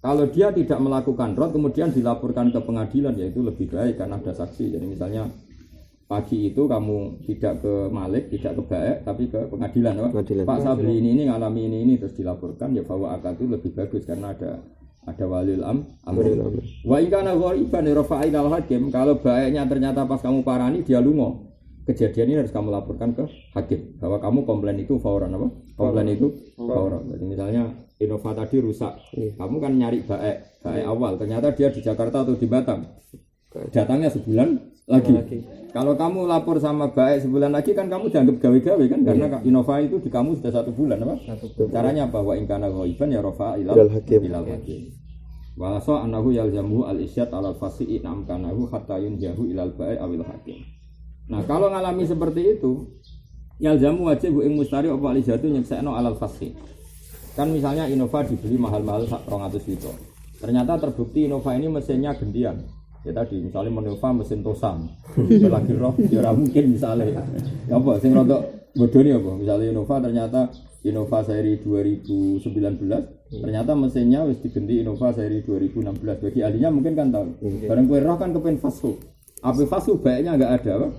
Kalau dia tidak melakukan rod kemudian dilaporkan ke pengadilan ya itu lebih baik karena ada saksi. Jadi misalnya pagi itu kamu tidak ke Malik, tidak ke Baik tapi ke pengadilan, Pak saya beli ini ngalami ini terus dilaporkan ya bahwa akad itu lebih bagus karena ada walil amr. Wa in kana ghaiban rafa'il al hakim, kalau baiknya ternyata pas kamu parani dia lungo. Kejadian ini harus kamu laporkan ke hakim bahwa kamu komplain itu fauran apa? Komplain itu fauran. Jadi misalnya Innova tadi rusak, kamu kan nyari baik awal, ternyata dia di Jakarta atau di Batam, datangnya sebulan lagi. Kalau kamu lapor sama baik sebulan lagi kan kamu dianggap gawe-gawe kan, karena Innova itu di kamu sudah 1 bulan apa? Caranya apa? Wa in kana ghaiban ya rafa ilal hakim. Walasa annahu yalzamu al-isyad alal fasi in amkanahu hatta yunjahu ilal baik awil hakim. Nah kalau ngalami seperti itu, yalzamu wajib ing mustari apa al-isyadu nyeksekno alal fasi. Kan misalnya Innova dibeli mahal-mahal 200 juta. Ternyata terbukti Innova ini mesinnya gantian. Ya tadi misalnya Innova mesin Tosam. Lagi roh ya mungkin misalnya. Ya apa sing rodok bodoni apa? Misalnya Innova ternyata Innova seri 2019 ternyata mesinnya wis diganti Innova seri 2016. Bagi ahlinya mungkin kan tahu. Bareng kowe roh kan kepen Fasu. Apa Fasu baiknya enggak ada apa?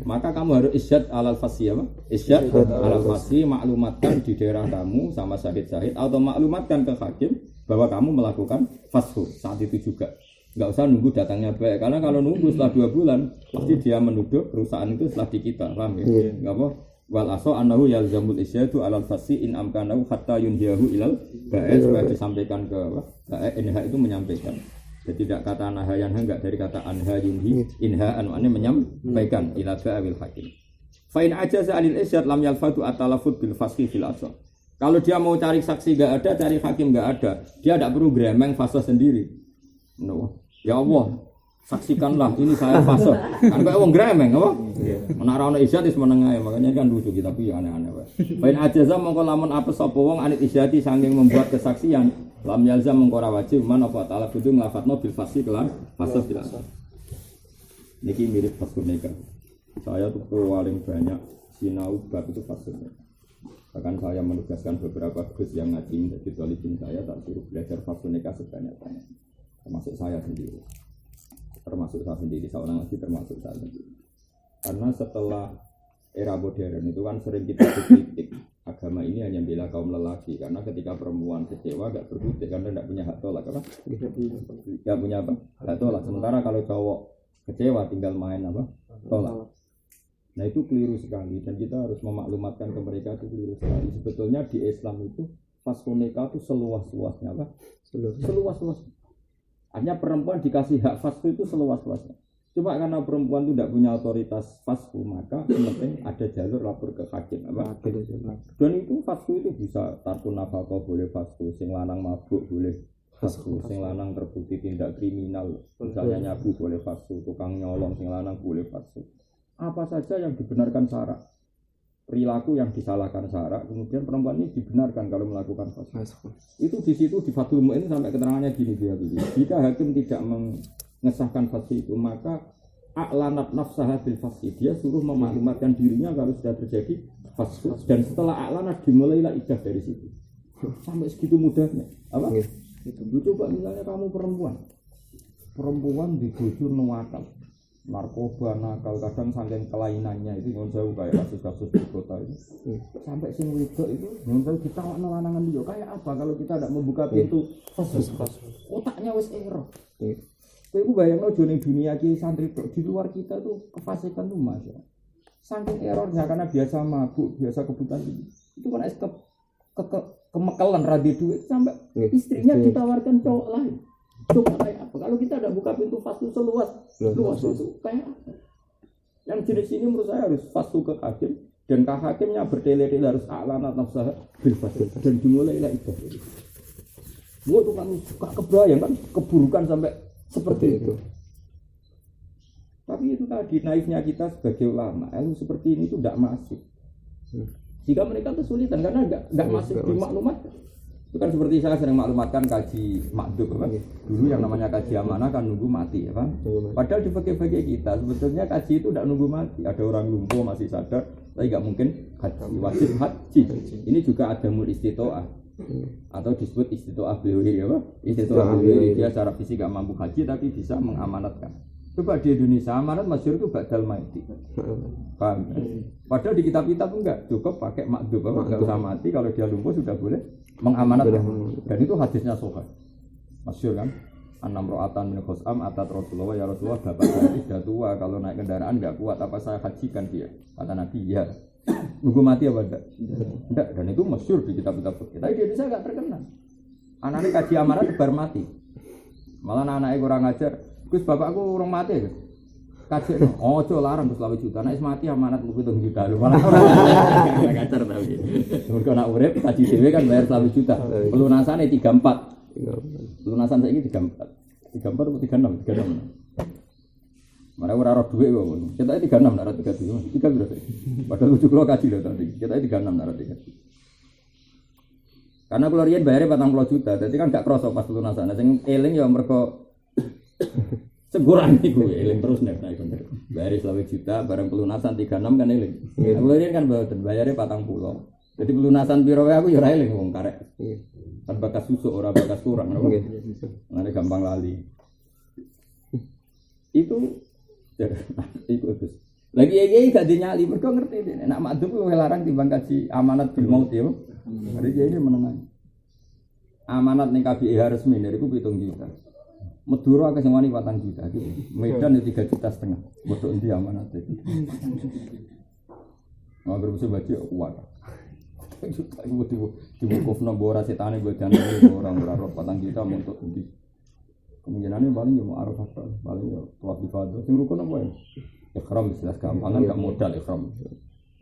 Maka kamu harus isyad alal fasi apa? Isyad alal fasi, maklumatkan di daerah kamu sama syahid-syahid atau maklumatkan ke hakim bahwa kamu melakukan fashu saat itu juga. Enggak usah nunggu datangnya baik, karena kalau nunggu setelah 2 bulan pasti dia menuduh perusahaan itu setelah di kita, paham ya? Enggak apa? Wal aso annahu yalzamul isyadu alal fasi in amkanahu hatta yunhiyahu ilal baik, supaya disampaikan ke baik, NH itu menyampaikan. Jadi tidak kata nahayan enggak dari kata anha yunhi inha anwane menyampaikan ila ba'il hakim. Fa in ajaza alil isyad lam yalfatu atalafut bil fasli fil asal. Kalau dia mau cari saksi enggak ada, cari hakim enggak ada, dia tidak perlu gremeng fase sendiri. No. Ya Allah, saksikanlah ini saya fase. Kan kok wong gremeng apa? Menara ana isyad wis meneng ae, makanya kan lucu kita tapi aneh-aneh wae. Fa in ajaza mongko lamun apes sapa wong anit isyadi saking membuat kesaksian lam yalzam mengkora wajib man apa ta'ala kudu nglafatno bil fasi kelan fase bil asal. Niki mirip fasur nikah. Saya tuh paling banyak sinau bab itu fasur nikah. Bahkan saya menugaskan beberapa gus yang ngaji jadi talibin saya tak suruh belajar fasur nikah sebanyak-banyak. Termasuk saya sendiri. Seorang lagi termasuk saya sendiri. Karena setelah era modern itu kan sering kita kritik agama ini hanya bela kaum lelaki karena ketika perempuan kecewa gak berkutik karena tidak punya hak tolak apa? Gak punya apa? Hak tolak. Sementara kalau cowok kecewa tinggal main apa? Tolak. Nah itu keliru sekali dan kita harus memaklumatkan ke mereka itu keliru sekali. Sebetulnya di Islam itu fasku nikah itu seluas-luasnya apa? Seluas-luasnya. Artinya perempuan dikasih hak fasku itu seluas-luasnya. Cuma karena perempuan itu tidak punya otoritas fasku, maka penting ada jalur lapor ke hakim apa? Dan itu fasku itu bisa tarku nafkah boleh fasku, sing lanang mabuk boleh fasku, sing lanang terbukti tindak kriminal, misalnya nyabu boleh fasku, tukang nyolong sing lanang boleh fasku. Apa saja yang dibenarkan syarak, perilaku yang disalahkan syarak, kemudian perempuan ini dibenarkan kalau melakukan fasku. Itu di situ di Fathul Mu'in sampai keterangannya gini dia begini. Jika hakim tidak mengesahkan fasku itu, maka a'lanat nafsaha bil fasku, dia suruh memaklumatkan dirinya kalau sudah terjadi fasku, dan setelah a'lanat dimulailah iddah dari situ. Sampai segitu mudahnya. Apa? Itu coba misalnya kamu perempuan digujur nuwakal, narkoba nakal, kadang saking kelainannya itu ngon jauh kayak kasus-kasus di kota itu. Sampai sing wedok itu ngon jauh ditawakno lanangan dia. Kayak apa kalau kita tidak membuka pintu fasku? Otaknya wis error. Kowe ku bayangno jone dunia ki santri di luar kita tuh kefasikan tuh Mas ya. Saking errornya karena biasa mabuk, biasa kebutuhan itu kan kemekelan radhi duit sampai istrinya ditawarkan cowok lain. Coba kayak apa? Kalau kita tidak buka pintu fasku luas itu kayak apa? Yang jenis ini menurut saya harus fasku ke hakim dan hakimnya bertele-tele harus a'lanat nafsah bil fasku dan dimulailah itu. Gua tuh kan suka kebayang kan keburukan sampai seperti itu. Tapi itu tadi naifnya kita sebagai ulama, ilmu seperti ini itu tidak masuk. Jika mereka kesulitan karena tidak masuk di maklumat. Itu kan seperti saya sering maklumatkan kaji makdub apa? Dulu yang namanya kaji amanah kan nunggu mati ya Pak. Padahal di fikih kita sebetulnya kaji itu tidak nunggu mati. Ada orang lumpuh masih sadar, tapi nggak mungkin haji, wajib haji. Ini juga ada mul istitoah atau disebut istitoah beliwiri apa? Istitoah beliwiri, dia secara fisik nggak mampu haji tapi bisa mengamanatkan. Coba di Indonesia amanat masyhur itu badal mati. Paham? Padahal di kitab-kitab enggak cukup pakai makdub apa? Enggak usah mati kalau dia lumpuh sudah boleh mengamanatkan. Dan itu hadisnya sahih. Masyhur kan? Anam ro'atan min khosam atat Rasulullah ya Rasulullah bapak saya sudah tua kalau naik kendaraan enggak kuat apa saya hajikan dia? Kata Nabi ya. Nunggu mati apa enggak? Enggak. Dan itu masyhur di kitab-kitab fikih. Tapi di Indonesia enggak terkenal. Anaknya kaji amanat bar mati. Malah anaknya kurang ajar. Gus bapakku urung mati Gus. Kaji ojo larang Gus 20 juta. Nek mati amanat mung 7 juta lho. Malah ora ngajar tapi. Mergo nek urip kaji dhewe kan bayar 20 juta. Pelunasane 34. Pelunasan saiki 34. 34 atau 36? 36. Mana ora roh dhuwit kok. Ketake 36 nek ora 37. 3 berarti. Padahal 7 kilo kaji lho tadi. Ketake 36 nek ora 3. Karena kalau riyen bayarnya 40 juta, jadi kan gak kroso pas pelunasan. Sing eling ya mergo seguran iku eling terus nek bayar 20 juta bareng pelunasan 36 kan eling. Kalau riyen kan bayarnya 40. Jadi pelunasan piro wae aku ya ora eling wong karek. Kan bakas susuk ora bakas kurang ngono. Ngene gampang lali. Itu Gus. Lagi iki gak dinyali mergo ngerti nek makdum kuwi larang timbang kaji amanat bil maut ya. Hari ini menengah. Amanat ning KBIH resmi niku 7 juta. Madura akeh sing wani 4 juta iki. Medan 3,5 juta. Bodoh endi amanat iki. Mager bisa baca kuat. Juta iku dibukufno mbok ora setane bodan orang ora roh 4 juta untuk endi. Kemungkinane paling yo mau arep paling yo tuwak ibadah. Sing rukun apa ya? Ikhram jelas gampangan gak modal ikhram.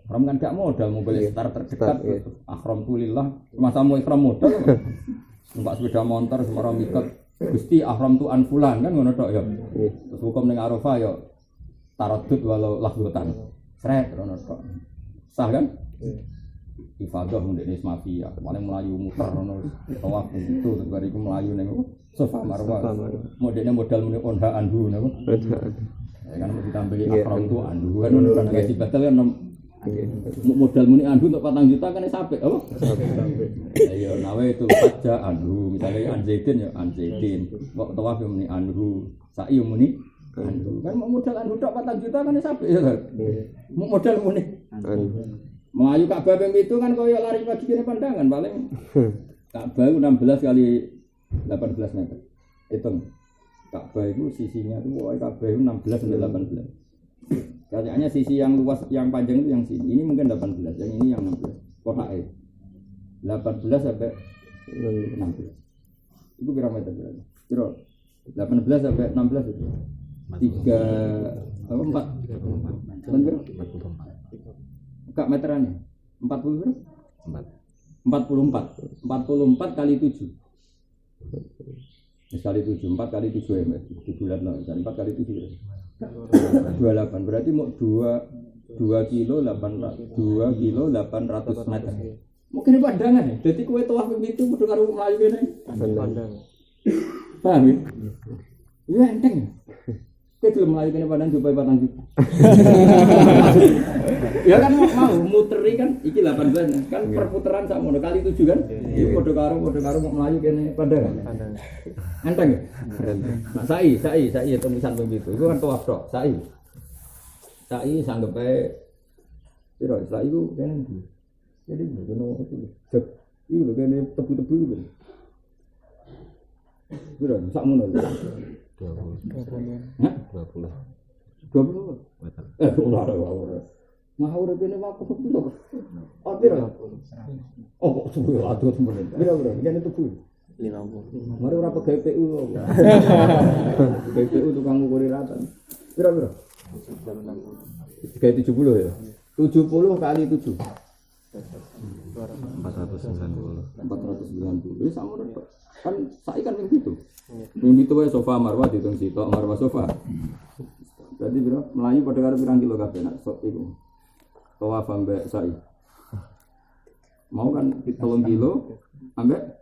Ikhram kan gak modal mobil star terdekat. Ikhram tulillah masa mau ikhram modal. Numpak sepeda motor semua orang mikir Gusti ihram tu anfulan kan ngono tok ya. Terus hukum ning Arafah ya taraddud walau lahdutan. Sret ngono tok. Sah kan? Ifadah ndekne mafia, paling melayu muter ngono. Tawaf itu terus bariku melayu ning Safa Marwah. Modene modal muni onha anhu napa? Ya kan ditambah ihram tu anhu kan ngono kan gaji batal kan modal muni andu untuk 4 juta kan sampai apa? Sampai. Ya nawe itu saja andu, misalnya anzaidin ya anzaidin. Kok tawaf ya muni andu, sa'i muni andu. Kan modal andu tok 4 juta kan sampai ya kan. Modal muni Melayu Ka'bah ping 7 kan koyo lari pagi kene pandangan paling Ka'bah 16 kali 18 meter. Hitung. Ka'bah itu sisinya itu Ka'bah itu 16 sampai 18. Kayaknya sisi yang luas yang panjang itu yang sini. Ini mungkin 18, yang ini yang 16. Kotake. 18 sampai 16. Itu berapa meter berarti? Kira 18 sampai 16 itu. 3 apa 4? Bener? 44. Enggak meterannya. 40 berapa? 44 kali 7. Kali 7, 4 kali 7 ya, di bulan no, 4 kali 7 berarti 28, berarti mau 2 kilo 800 meter. Mungkin ini pandangan ya, jadi kue tawaf begitu, udah karo Melayu ini pandangan. Paham ya? Iya enteng. Kue belum Melayu ini pandangan supaya batang juga. Ya kan mau muteri kan, iki 18 kan perputaran sama kali 7 kan. Iki podo karo mau Melayu kene pandangan. Enteng ya? Nah, sai itu misan begitu. Itu kan tawaf tok, sai sanggep ae piro sai itu kene. Jadi ngono itu. Iku lho kene tebu-tebu iku. Piro sak mono. 20. Hah? 20 meter. Ora. Mau rene wae kok piro? Oh piro? Oh kok suwe aduh temen. Piro kene tebu. 50. Mari ora pegawe PU. PU tukang ngukuri rata. Piro? 70 ya. 70 kali 7. 490. Wis sakmono tok. Kan saiki kan begitu. Begitu wae sofa marwah ditung sitok marwah sofa. Jadi piro? Melayu padha karo pirang kilo kabeh nak sok iku. Tawaf ambek sa'i. Mau kan 3 kilo ambek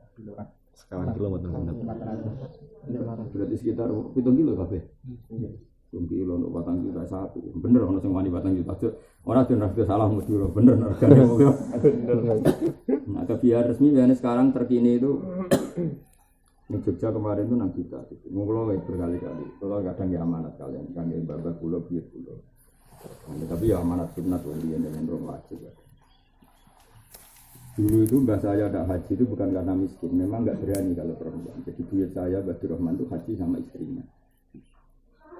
sekawan kilo berarti sekitar 7 kilo kabeh. 7 kilo untuk batang juta satu. Bener ono sing wani batang juta. Ora bener salah mudhur. Bener regane. Nah, biar resmi biasanya sekarang terkini itu di Jogja kemarin itu 6 juta. Ngulo berkali-kali. Kalau kadang ya amanat kalian, kan ya babak pulau biut pulau. Tapi ya amanat sunat walian dengan rom wajib. Dulu itu mbah saya ada haji itu bukan karena miskin, memang nggak berani kalau perempuan. Jadi buyut saya Badur Rahman itu haji sama istrinya.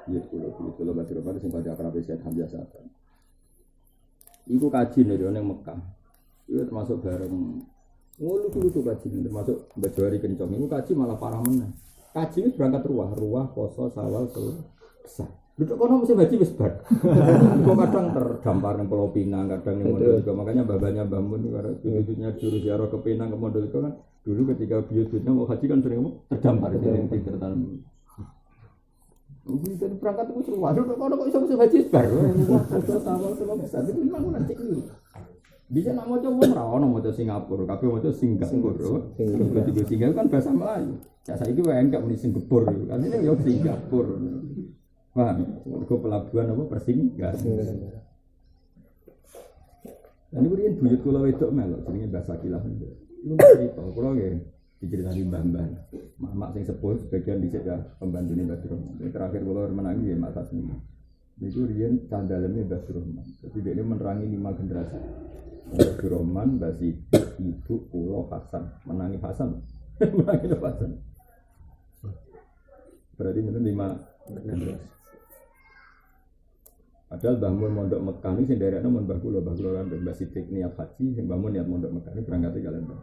Buyut pulau Badur Rahman itu sempat akrab Syekh Hamzah Saban. Iku kaji nih orang Mekah. Itu termasuk bareng. Lucu kaji termasuk Bajwari Kencong. Iku kaji malah parah menang. Kaji itu berangkat ruah poso sawal besar. Duduk kono mesti baji wis bar. Kok kadang terdampar nang Pulau Pinang, kadang ning Mandalika. Makanya babanya Mbah Mun karo bibitnya juru ziarah ke Pinang ke Mandalika kan dulu ketika buyut-buyutnya mau haji kan sering terdampar di pinggir tanah. Jadi berangkat itu seru. Waduh, kok iso mesti baji bar. Sama besar itu memang cek dulu. Bisa nak maca wong ra ono maca Singapura, kabeh maca Singapura. Singapura kan bahasa Melayu. Ya saiki wae enggak muni Singapura. Artinya yo Singapura. Paham? Mergo pelabuhan apa Persinggahan. Lan iku riyen buyut kula wedok melok jenenge Mbah Sakilah. Iku cerita kula nggih diceritani mbah-mbah. Mak sing sepuh sebagian dhisik ya pembantune Mbah Rahman. Terakhir kula menangi ya Mak Tasmi. Niku riyen candaleme Mbah Rahman. Jadi dia menerangi 5 generasi. Mbah Rahman, Mbah Siti, Ibu, kula Hasan, menangi Hasan. Menangi Hasan. Berarti bener 5 generasi. Padahal Mbah Mun mondok Mekah ini sing daerahna mun Mbah kula lan Mbah Sidik niat haji, sing Mbah Mun niat mondok Mekah ini berangkat kalian Mbah.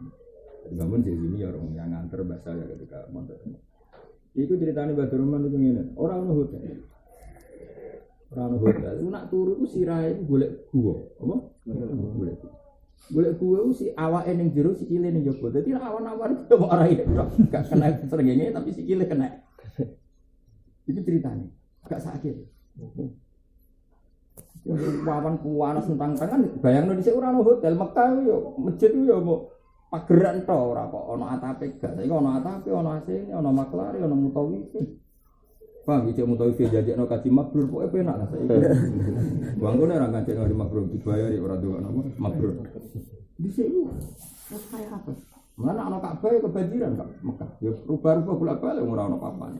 Mbah Mun sini ya orang yang nganter bahasa ya ketika mondok. Iku ceritane Mbah Rahman itu ngene, ora ono hotel. Ora ono hotel. Iku nak turu iku sirahe golek gua, apa? Golek gua iku si awake ning jero sikile ning jaba. Dadi awan-awan itu ora ide tok, gak kena srengenge tapi sikile kena. Itu ceritane. Gak sakit. Yang wawan kuwanas tentang kan bayangno dhisik ora ono hotel Mekah yo masjid yo mau pageran to ora kok ono atape gak saiki ono atape ono AC ono maklari ono mutawif. Paham iki mutawif jajekno kaji mabrur pokoke penak lah saiki. Wangkone ora ngajekno di mabrur dibayari ora duwe apa mabrur. Dhisik yo wis kaya apa? Mana ono Ka'bah kebanjiran Kak Mekah. Yo rubah-rubah bolak-balik ora ono apa-apane.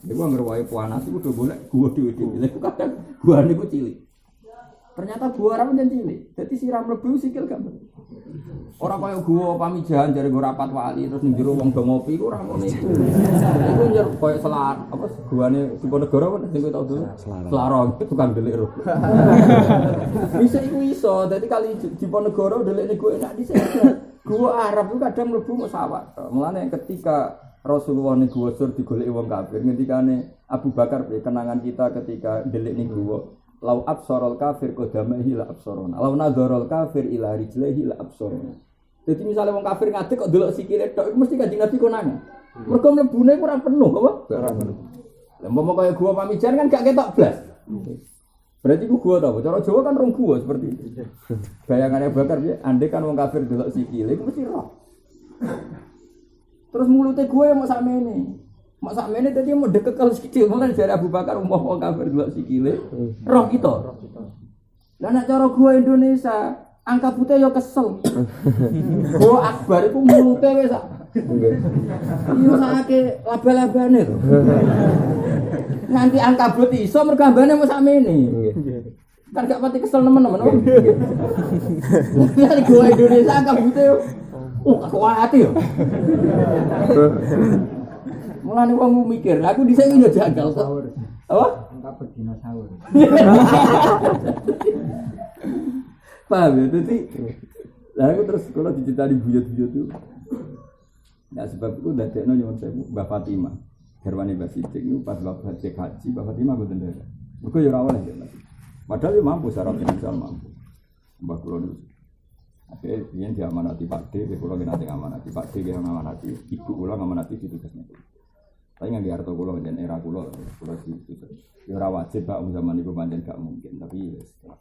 Iku anggere wae panas iku do golek gua dhewe-dhewe. Lha kadang gua niku cilik. Ternyata gua Arab pancen cilik. Dadi siram mlebu sikil gak. Ora kaya gua Pamijahan jare gua rapat wali terus ning jero wong do ngopi iku ora ngono iku. Iku nyer kaya selar apa guane Diponegoro kan sing kowe tau dulu. Selarong tukang delik ro. Bisa iku iso. Dadi kali Diponegoro delikne gua enak dhisik. Gua Arab ku kadang mlebu mesawat. Mulane ketika Rasulullah ning gua sur digoleki wong kafir ngendikane Abu Bakar kenangan kita ketika delik ning gua lau absarul kafir qadamahi la absaruna lau nadharul kafir ila rijlihi la absaruna. Jadi misalnya wong kafir ngadeg kok delok sikile tok iku mesti Kanjeng Nabi konangan. Mergo mlebune ora penuh apa? Ora penuh. Lah umpama kaya gua Pamijahan kan gak ketok blas. Berarti ku gua ta, cara Jawa kan rong gua seperti itu. Bayangane Bakar piye? Andai kan wong kafir delok sikile iku mesti roh. Terus mulute gua yang mau sakmene. Mak sakmene tadi mau dekekel sikil, mulane jare Abu Bakar wong kafir delok sikile, roh kita. Lah nek cara gua Indonesia, angka putih yo kesel. Gua Akbar iku mulute wis sak. Iya sakake laba-labane to. Nanti angka but iso mergo ambane mau sakmene. Kan gak pati kesel nemen-nemen. Nek gua Indonesia angka putih aku ati yo. Mulane wong mikir, aku dhisik yo jagal kok. Apa? Angka dinosaurus. Paham ya? Dadi lah aku terus kalau diceritani buyut-buyut itu. Nah sebab itu dadekno nyuwun sewu Mbak Fatimah. Garwane Mbak Sidik niku pas bapak haji, Mbak Fatimah mboten ndara. Mergo yo ora oleh ya. Padahal yo mampu secara finansial mampu. Mbak kula niku. Akhirnya dia diamanati Pak D, kula nate amanati Pak D, dia amanati ibu kula amanati ditugasnya. Tapi nggak harta kulo dan era kulo itu. Ya ora wajib Pak zaman iku pancen gak mungkin, tapi ya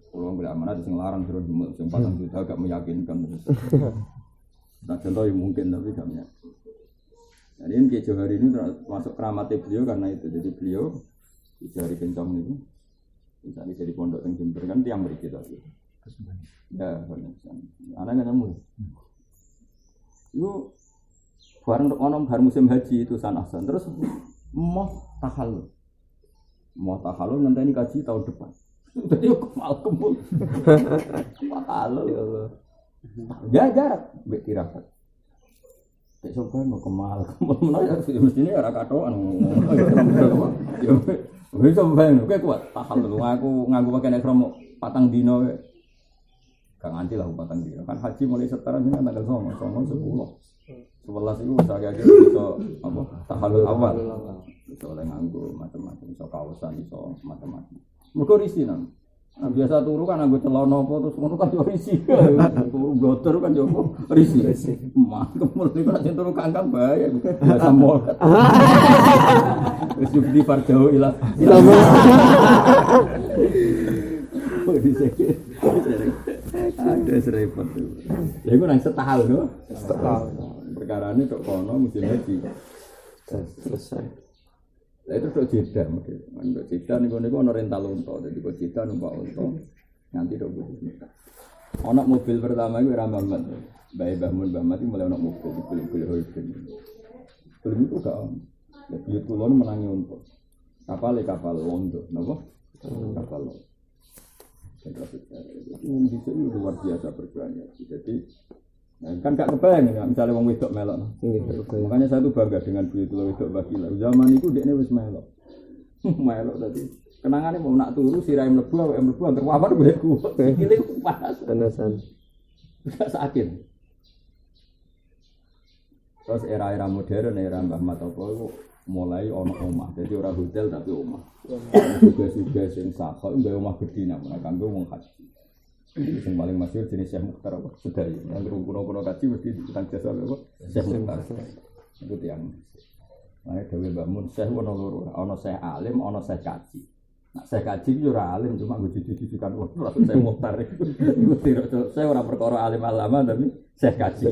kulo nggak amanat sing larang terus sing 4 juta gak meyakinkan terus. Nah contoh mungkin tapi gak meyakinkan. Jadi ini Kiai Johari ini masuk keramatnya beliau karena itu. Jadi beliau di Johari Kencong itu misalnya jadi pondok yang Jember kan tiang beri kita. Ya, anaknya nemu. Itu bareng ono bar musim haji itu sanasan terus mau tahallul ngenteni kaji tahun depan. Jadi aku mal kembul. Tahallul ya Allah. Ya jarak mbek tirakat. Nek sopan mau kemal menawa mestine ora katokan. Ya wis sampeyan kowe kuat tahallul aku nganggo pakaian ihram 4 dino wae. Gak nganti lah 4 dino. Kan haji mulai sekarang ini tanggal 9, 10. 11 itu saya kira bisa apa tahallul awal. Bisa oleh nganggo macam-macam, iso kaosan, iso macam-macam. Mergo risi nang. Nah, biasa turu kan nganggo celana apa terus ngono kan yo risi. Turu blotor kan yo risi. Mah kemul iki nek turu kangkang bahaya. Biasa mol. Wis di farjau ilah. Ada serempet tuh. Ya iku nang setahun lho. Setahun. Perkara ini kok kono musim haji selesai. Lah itu tok Jeddah mungkin. Untuk Jeddah niku ana rental unta. Dadi kok Jeddah numpak unta nganti tok gitu. Ana mobil pertama iku Mbah Mat. Mbah Mun Mbah Mat mulai ana mobil Hoibin. Film itu gak ono. Ya buyut kula menangi unta. Kapal Londo, napa? Kapal Londo. Ini bisa luar biasa berjuangnya. Jadi kan gak kebayang ya misalnya wong wedok melok. Makanya saya tuh bangga dengan buyut kula wedok Bakila. Zaman itu dekne wis melok. Melok tadi. Kenangane mau nak turu sirahe mlebu awake mlebu anggere wawar buyutku. Iki panas. Panasan. Gak sakit. Terus era-era modern, era Mbah Mat apa iku mulai ono omah. Jadi ora hotel tapi omah. Juga sing sakok nggawe omah gedhe nang kanggo wong haji. Sing paling masyhur jenis Syekh Mukhtar apa sedaya. Yang kuno-kuno kaji mesti ditang jasa apa Syekh Mukhtar. Iku tiyang. Nah, dhewe Mbah Mun Syekh ono loro, ono Syekh alim, ono Syekh kaji. Nah, Syekh kaji yo ora alim cuma nggo cucu-cucukan wong ora Syekh Mukhtar iku. Iku tidak saya ora perkara alim alama tapi Syekh kaji.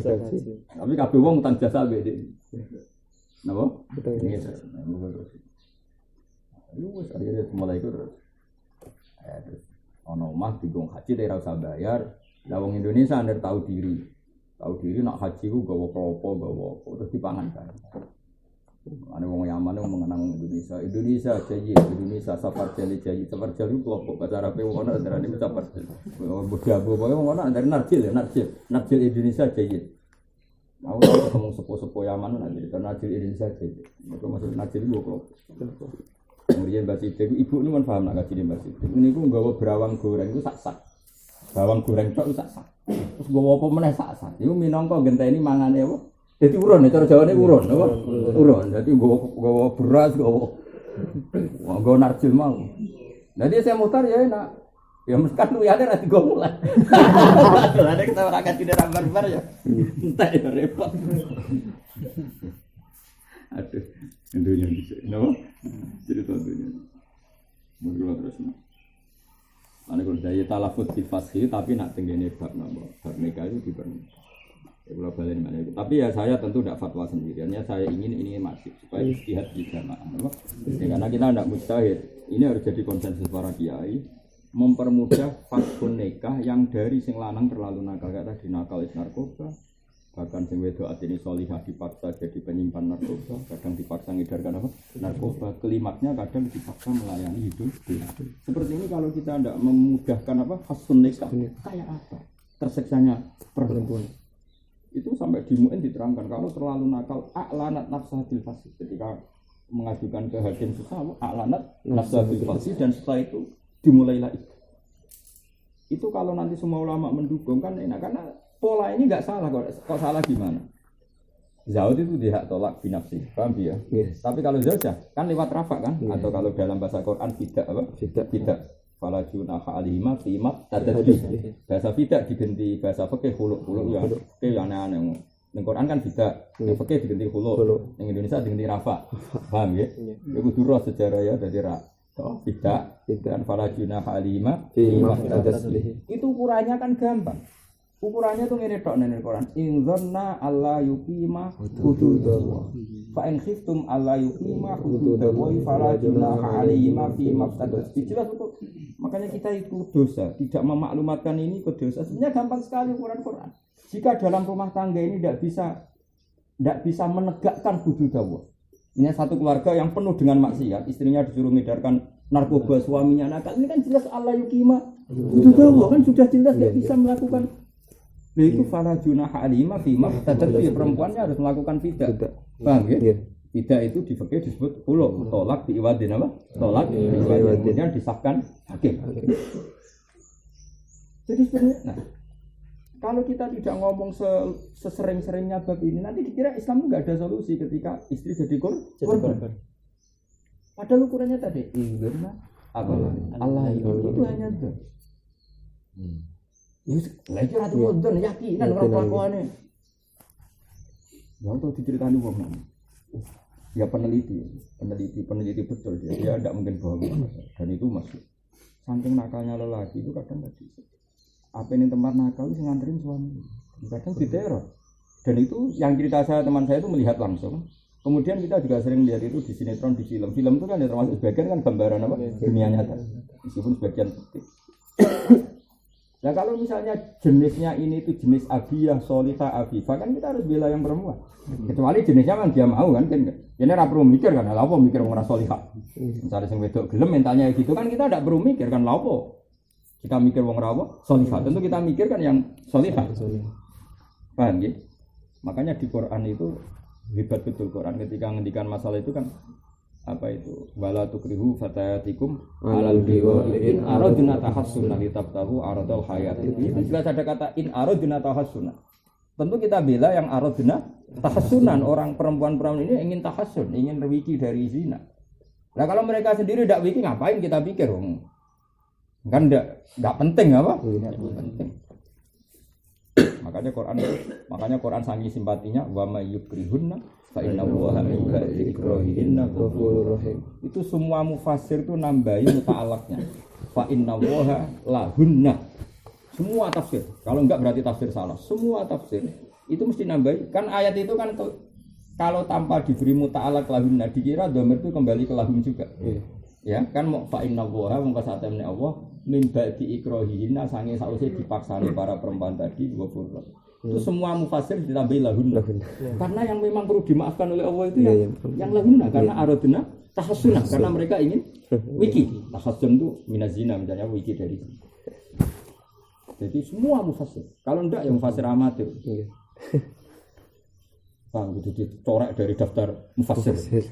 Tapi kabeh wong utang jasa mbek iki. Napa? Ini saya. Wis akhirnya mulai iku terus. Terus ono omah digong haji ora usah bayar. Lah wong Indonesia ndak tahu diri. Tahu diri nak haji ku gawa klopo, gawa apa terus dipangan kan. Ane wong Yaman mulane mengenang Indonesia. Indonesia jayyid, Indonesia safar jali jayyid. Safar jali kelompok bahasa Arab ono darane safar jali. Bodabu pokoke ono dari narjil ya, narjil. Narjil Indonesia jayyid. Mau ngomong sepo-sepo Yaman nanti narjil Indonesia jayyid. Itu maksud narjil itu kelompok. Kemudian Mbak Siti, ibu ini kan paham nak kaji Mbak Siti. Ini aku nggawa berawang goreng itu sak-sak. Bawang goreng tok sak-sak. Terus nggawa apa meneh sak-sak. Iku minangka genteni mangane apa? Jadi urun, cara Jawane urun, apa? Urun. Jadi nggawa beras, nggawa narjil mau. Jadi saya mutar ya enak. Ya meskat lu ya ada ra digo mulai. Ada kita ora kaji barbar ya. Entek ya repot. Aduh, Indonesia bisa, kenapa? Cerita dunia. Mungkin terus nak. Ane kalau saya talafut di fasih, tapi nak tenggine bab nama, bab nikah itu diberi. Kalau balik mana itu. Tapi ya saya tentu tidak fatwa sendiriannya. Saya ingin ini masif supaya istihad di jamaah. Karena kita tidak mustahil. Ini harus jadi konsensus para kiai. Mempermudah fathun nikah yang dari sing lanang terlalu nakal kayak tadi nakal is narkoba. Bahkan sing wedok atine sholihah dipaksa jadi penyimpan narkoba, kadang dipaksa ngedarkan apa? Narkoba. Klimaksnya kadang dipaksa melayani hidup. Seperti ini kalau kita tidak memudahkan apa? Hasun nikah kayak apa? Terseksanya perempuan. Itu sampai di MUN diterangkan kalau terlalu nakal a'lanat nafsahatil fasih. Ketika mengajukan ke hakim susah, a'lanat nafsahatil fasih dan setelah itu dimulailah itu. Itu kalau nanti semua ulama mendukung kan enak karena pola ini enggak salah kok salah gimana? Zaud itu dia hak tolak binafsi, paham ya? Yes. Tapi kalau zaujah kan lewat rafa kan? Yes. Atau kalau dalam bahasa Quran tidak apa? Tidak. Fala junaha alaihima fi ma tadabbi. Bahasa tidak diganti bahasa fikih khulu ya. Itu yang aneh-aneh. Ning Quran kan tidak, ning fikih diganti khulu. Ning Indonesia diganti rafa. Paham ya? Iku durus sejarah ya dari ra. Tidak dan fala junaha alaihima fi ma tadabbi. Itu ukurannya kan gampang. Ukurannya tuh ngene tok nang Quran. In dzanna alla yuqima hududallah. Fa in khiftum alla yuqima hududallah fala junaha alaihima fi mafsadat. Jelas itu. Makanya kita itu dosa, tidak memaklumatkan ini ke dosa. Sebenarnya gampang sekali ukuran Quran. Jika dalam rumah tangga ini tidak bisa menegakkan hududallah. Ini satu keluarga yang penuh dengan maksiat, istrinya disuruh mengedarkan narkoba, suaminya nakal. Ini kan jelas alla yuqima hududallah kan sudah jelas tidak bisa melakukan. Itu fala junaha alaihima fi mafsadat. Perempuannya harus melakukan fidah. Paham ya? Fidah itu di fikih disebut khulu, tolak biiwadin apa? Tolak biiwadin disahkan hakim. Jadi sebenarnya nah, kalau kita tidak ngomong sesering-seringnya bab ini nanti dikira Islam itu enggak ada solusi ketika istri jadi korban. Padahal ukurannya tadi inna apa? Allah itu hanya itu. Lagi ratu modern yakinan orang kelakuannya. Yang tahu diceritani wong nang. Ya peneliti betul dia tidak mungkin bohong. Dan itu masuk. Saking nakalnya lelaki itu kadang tadi. Apa yang tempat nakal itu nganterin suami. Kadang diteror. Dan itu yang cerita teman saya itu melihat langsung. Kemudian kita juga sering lihat itu di sinetron, di film. Film itu kan ya termasuk sebagian kan gambaran apa? Dunia nyata. Meskipun sebagian fiktif. Nah kalau misalnya jenisnya ini itu jenis abiyah, solihah, afifah kan kita harus bela yang perempuan. Kecuali jenisnya kan dia mau kan. Ini tidak perlu mikir kan, apa mikir orang solihah. Misalnya yang wedok gelem mentalnya gitu kan kita tidak perlu mikir kan, apa kita mikir orang rawa solihah. Tentu kita mikir kan yang solihah. Paham ya? Makanya di Quran itu hebat betul Quran ketika ngendikan masalah itu kan apa itu wala tukrihu fatayatikum alal biwa in aradna tahassunan litabtahu aradul hayat itu jelas ada kata in aradna tahassunan. Tentu kita bela yang aradna tahassunan, orang perempuan-perempuan ini ingin tahassun, ingin wiki dari zina. Nah kalau mereka sendiri tidak wiki ngapain kita pikir kan enggak penting apa? Penting. Makanya Quran sangi simpatinya wa may yukrihunna fa inna Allaha min ba'di ikrahihinna ghafurur rahim. Itu semua mufassir itu nambahin muta'alaqnya. Fa inna Allaha lahunna. Semua tafsir. Kalau enggak berarti tafsir salah. Semua tafsir itu mesti nambahin. Kan ayat itu kan kalau tanpa diberi muta'alaq lahunna dikira dhamir itu kembali ke lahun juga. Ya, kan fa inna Allaha mongko satemene Allah min ba'di ikrahihinna sange sause dipaksani para perempuan tadi 20. Itu semua mufassir ditambahi lahunna. Karena yang memang perlu dimaafkan oleh Allah itu yang lahunna karena aradna tahassunah karena mereka ingin wiki. Tahassun itu minazina misalnya wiki dari itu. Jadi semua mufassir. Kalau enggak yang mufassir amatir. Bang itu dicoret dari daftar mufassir.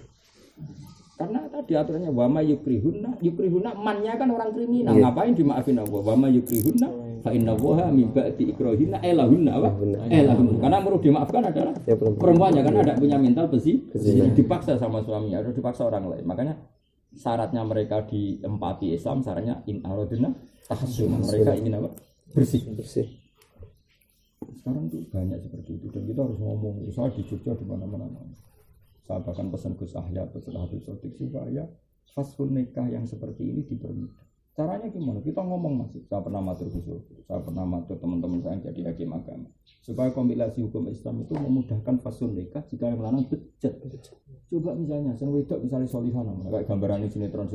Karena tadi aturannya wama yukrihuna mannya kan orang kriminal ngapain dimaafin Allah wama yukrihuna fa inna waha min ba'di ikrahina elahunna apa elahunna karena perlu dimaafkan adalah perempuannya karena ada punya mental besi dipaksa sama suaminya atau dipaksa orang lain makanya syaratnya mereka diempati Islam syaratnya in aradna tahassun mereka ingin apa bersih sekarang tuh banyak seperti itu dan kita harus ngomong soal di Jogja di mana-mana. Saya bahkan pesan Gus Ahya, pesan Habib Sotik supaya fasful nikah yang seperti ini dipermudah. Caranya gimana? Kita ngomong masih. Saya pernah matur Gus, saya pernah matur teman-teman saya yang jadi hakim agama. Supaya kompilasi hukum Islam itu memudahkan fasful nikah jika yang lanang bejat. Coba misalnya, saya wedok misalnya solihana, kayak gambaran sinetron,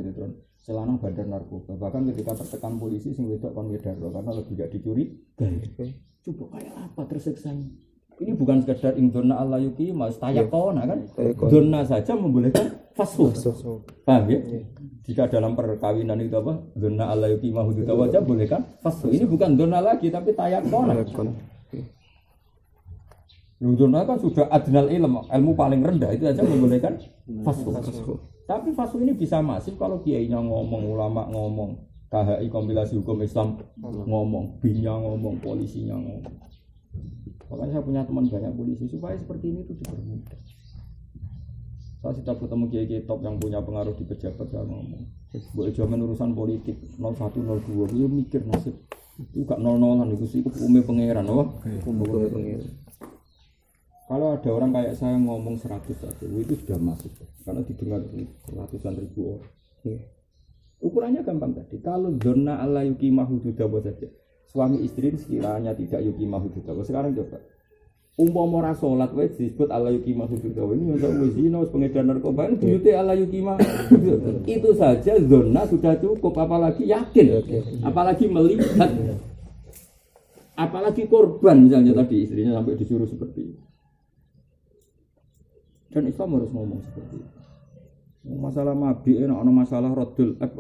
selanang bandar narkoba. Bahkan ketika tertekan polisi, sing wedok kon ngedaro karena lebih gak dicuri. Coba kayak apa tersiksanya? Ini bukan sekedar indona Allah yuki mas tayakona kan dona saja membolehkan fasfur paham ya jika dalam perkawinan itu apa dona Allah yuki mahuduta wajah bolehkan fasfur ini bukan dona lagi tapi tayakona dona kan sudah adnal ilmu paling rendah itu saja membolehkan fasfur tapi fasfur ini bisa masif kalau kiainya ngomong ulama ngomong KHI kompilasi hukum Islam ngomong binnya ngomong polisinya ngomong. Makanya saya punya teman banyak polisi supaya seperti ini tuh dipermudah. Saya sudah ketemu kiai-kiai top yang punya pengaruh di pejabat saya ngomong. Boleh zaman urusan politik 01 02 dia mikir nasib. Itu gak 00-an itu sih hukumnya pangeran, oh. Hukumnya pangeran. Kalau ada orang kayak saya ngomong 100 saja, itu sudah masuk. Karena didengar ratusan ribu orang. Ukurannya gampang tadi. Kalau zona ala yuki mahududawa saja. Suami istri sekiranya tidak yuki mahududawa. Sekarang coba. Umpama ora salat wae disebut ala yuki mahududawa. Ini untuk zina, pengedar narkoba, buyute ala yuki mahududawa. Itu saja zona sudah cukup, apalagi yakin. Apalagi melihat. Apalagi korban misalnya tadi istrinya sampai disuruh seperti itu. Dan Islam harus ngomong seperti itu. Masalah mabi enak, ada masalah rodul apa?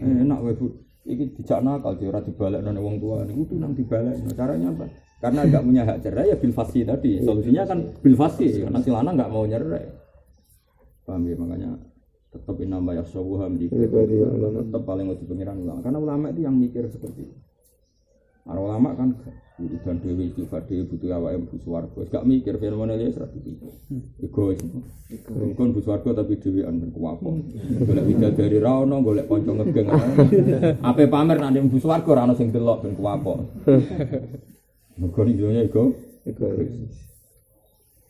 Enak wae Bu. Iki dijak nakal dia ora dibalekno wong tua niku tuh nang dibalekno. Caranya apa? Karena enggak punya hak cerai ya bil fasi tadi. Solusinya kan bil fasi karena si lanang enggak mau nyerah. Paham ya makanya tetap inama yasabuham di tetap paling wajib pengiran ulama. Karena ulama itu yang mikir seperti itu. Para ulama kan urusan dewi sifat dewi butuh awake mlebu swarga. Wis gak mikir fenomena liya ora dipikir. Egois. Kon mlebu swarga tapi dhewean ben kuwapo. Golek widadari ra ono, golek kanca ngegeng. Ape pamer nek mlebu swarga ora ono sing delok ben kuwapo. Mergo dunya egois.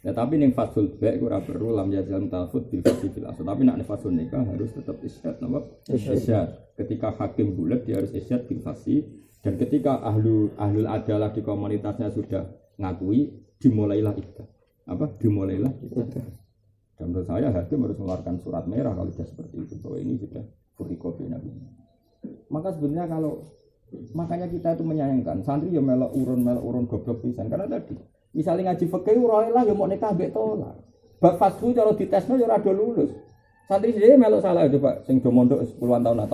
Ya tapi ning fasul baik ora perlu lam yazal tafut bil fasil asal. Tapi nek fasul nikah harus tetap isyad napa? Isyad. Ketika hakim bulat dia harus isyad bil fasil. Dan ketika ahlul adalah di komunitasnya sudah ngakui, dimulailah iddah. Dimulailah iddah. Dan menurut saya hakim harus mengeluarkan surat merah kalau sudah seperti itu. Bahwa ini sudah furikobi nabi. Maka sebenarnya makanya kita itu menyayangkan santri ya melok urun goblok pisan karena tadi misalnya ngaji fikih ora lah ya mau nikah mbek tolak. Bab fasku cara ditesno ya ora do lulus. Santri dhewe melok salah itu Pak sing do mondok 10-an tahun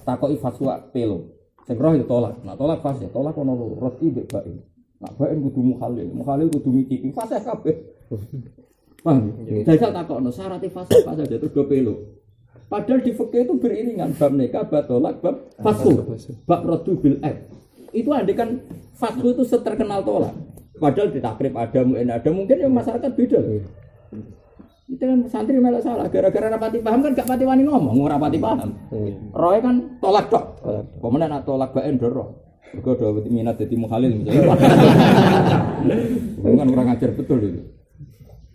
takoki fasku pelo. Sing roh itu tolak. Nah tolak pas ya, tolak ono loro, roti mbek bae. Nak bae kudu mukhalil kudu mikiki. Fasih kabeh. Paham? Jajal takokno syarat fasih pas aja terus do pelo. Padahal di fikih itu beriringan bab nikah, bab tolak, bab fasku, bab radu bil Itu andikan fasku itu seterkenal tolak. Padahal di takrib ada mungkin yang masyarakat beda. Itu kan santri melok salah gara-gara rapati paham kan gak pati wani ngomong ora pati paham. Roe kan tolak tok. Pemenang nak tolak bae ndoro. Mergo do minat dadi mukhalil misalnya. Kan kurang ajar betul itu.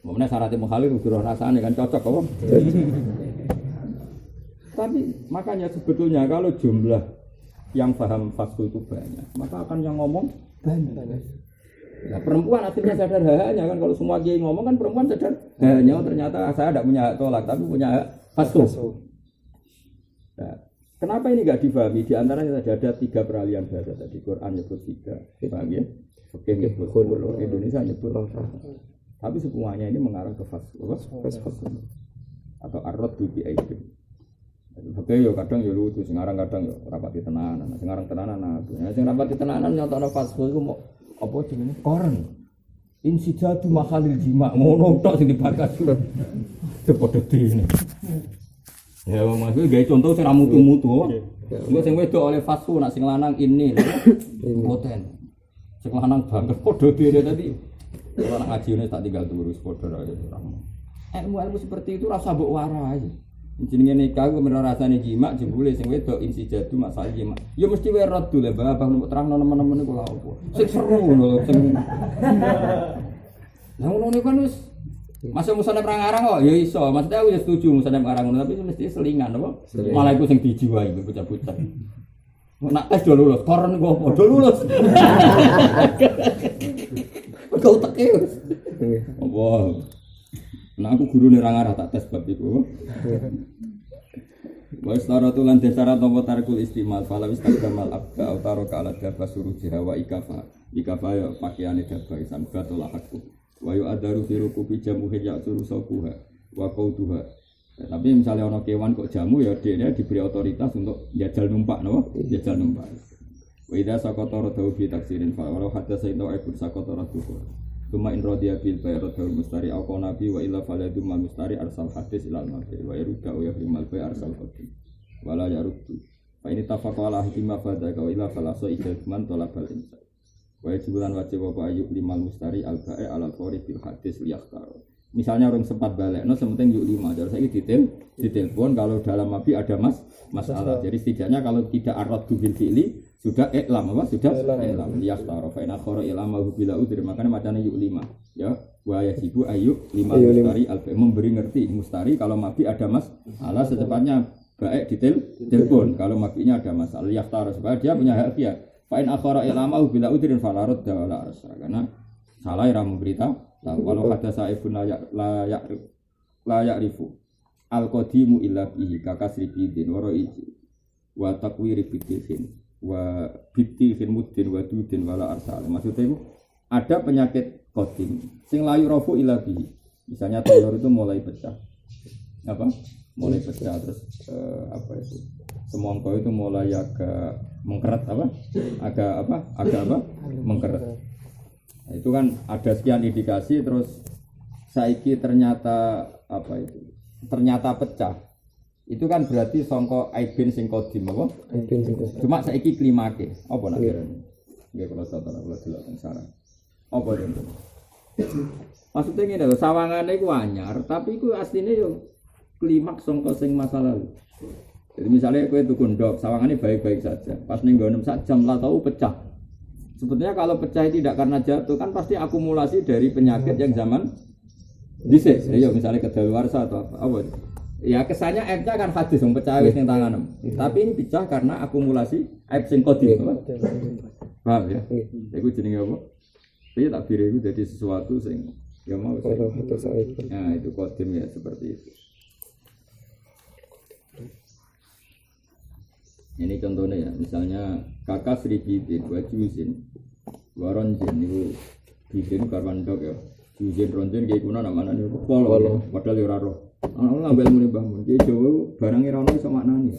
Pemenang syarat mukhalil kudu rasane kan cocok apa. Tapi makanya sebetulnya kalau jumlah yang paham fasku itu banyak, maka akan yang ngomong banyak. Nah, perempuan akhirnya sadar haknya kan kalau semua kiai ngomong kan perempuan sadar haknya ternyata saya tidak punya hak tolak tapi punya hak fasku. Nah, Kenapa ini enggak difahami? Di antaranya ada 3 peralihan bahasa tadi. Quran nyebut 3. Paham ya? Oke, nyebut 10. Indonesia nyebut 4. Tapi semuanya ini mengarah ke fasl. Atau ar-raddu bi aidin. Oke, yo kadang yo lucu, sekarang kadang yo rapati tenanan. Sekarang tenanan aku. Sing rapati tenanan nyontokno fasl iku mau apa jenenge? Koren. Insijadu mahalil jima ngono tok sing dibakas. Sepodo dene. Ya maksudnya gawe contoh sing ra mutu-mutu. Engko sing wedok oleh fasku nak sing lanang ini poten. Sing lanang banget padha dhewe tadi. Kalau nak ngajine tak tinggal terus padha ae. Ilmu seperti itu rasa mbok warai. Jenenge nikah ku men rasane jima jebule sing wedok insijadu masalah jima. Ya mesti wae radu le bapak numpak terangno nemen-nemen iku lha opo. Sing seru ngono sing. Lah ngono niku kan wis masuk musane perang-arang kok ya iso. Maksudnya aku ya setuju musane perang ngono tapi mesti selingan apa? Malah iku sing dijiwai bocah-bocah. Nak tes do lulus, koren kok padha lulus. Kau teke wis. Apa? Nah aku gurune ra ngarah tak tes bab iku. Wa istaratu lan desara tampa tarikul istimal fala istaqdamal abda autaro kala daba suruh jawa ikafa. Ikafa ya pakaiane daba isan batul hakku. Wa yu'adaru fi rukubi jamuhin ya'turu saukuha wa qauduha. Tapi misalnya ana kewan kok jamu ya dia diberi otoritas untuk jajal numpak napa? Jajal numpak. Wa idza saqata radahu fi taksirin fa walau hatta sayyidu aibun saqata radahu. Tuma in radiya bil bayratul mustari au nabi wa illa faladum mal mustari arsal hadis ilal mabri wa yarudda wa yahrimal bay arsal hadis wala yaruddu fa ini tafaqa ala hikma fadaka wa illa falasa ijazman talabal insa wa yajibulan wajib wa ayyub limal mustari al ba'i ala fawri bil hadis liyaktar. Misalnya orang sempat balekno sementing yuk 5 terus saiki ditelepon kalau dalam mabi ada masalah. Jadi setidaknya kalau tidak arad bil fi'li sudah iklam apa? Sudah iklam. Liyaktar fa in akhara ilama bila udri makanya macane yuk 5. Ya, wa yajibu ayyub limal mustari al ba'i memberi ngerti mustari kalau mabi ada masalah secepatnya baik ditelepon kalau mabinya ada masalah liyaktar supaya dia punya hak dia. Fa in akhara ilama bila udri fala radda wala arsa karena salah ira memberitahu. Walau ada saibun la ya'rifu al-qadimu illa bihi kakasri bidin wa ra'iji wa taqwiri bidin wa bidin mudin wa dudin wala arsal. Maksudnya itu ada penyakit qadim sing la yu'rafu illa bihi. Misalnya telur itu mulai pecah. Apa? Mulai pecah terus apa itu? Semongko itu mulai agak mengkeret apa? Agak mengkeret. Itu kan ada sekian indikasi terus saiki ternyata apa itu? Ternyata pecah. Itu kan berarti sangka aibin sing qadim apa? Aibin sing qadim. Cuma saiki klimake. Apa nak kira? Nggih kula satan kula delok teng sarang. Apa itu? Maksudnya ngene lho, sawangane iku anyar, tapi iku asline yo klimaks sangka sing masa lalu. Jadi misalnya kowe tuku ndok, sawangane baik-baik saja. Pas ning nggon sak jam lah tahu pecah. Sebetulnya kalau pecah tidak karena jatuh kan pasti akumulasi dari penyakit yang zaman dhisik. Ya misalnya kedaluarsa atau apa. Ya kesannya aibnya kan hadis wong pecah wis ning tangan. Tapi ini pecah karena akumulasi aib sing qadim. Paham ya? Iku jenenge apa? Piye takbir iku dadi sesuatu sing ya mau sing. Nah, itu qadim ya seperti itu. Ini contohnya ya, misalnya kakak Sri Bidin, Wajusin, Waronjin, itu Bidin karwan dok ya, Juzin Ronjin kayak kuna namanya nih, polo, padahal ya raro. Anak ngambil muni bangun, dia jauh barangnya rano sama nani,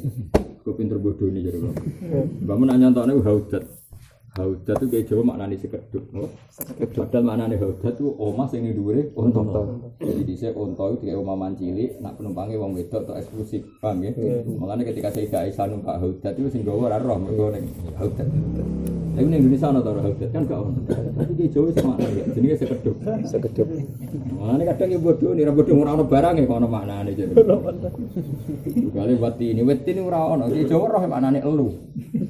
gue pinter bodoh nih jadi bangun nanya tentang haudat. Haudat itu kayak Jawa maknanya sekeduk, padahal maknanya haudat itu omah yang ini dulu onto. Jadi di sini onto itu kayak omah mancili, nak penumpangnya wong wedok atau eksklusif, paham ya? Makanya ketika saya Aisyah numpak haudat itu sing gawa roh mergo ning haudat. Tapi ning Indonesia ana ta haudat kan gak ono. Tapi di Jawa sama maknanya jenenge sekeduk. Sekeduk. Makanya kadang ya bodoh, nih bodoh ora ono barang ya kok ono maknane jadi. Kali wati ini ora ono, di Jawa roh maknane elu.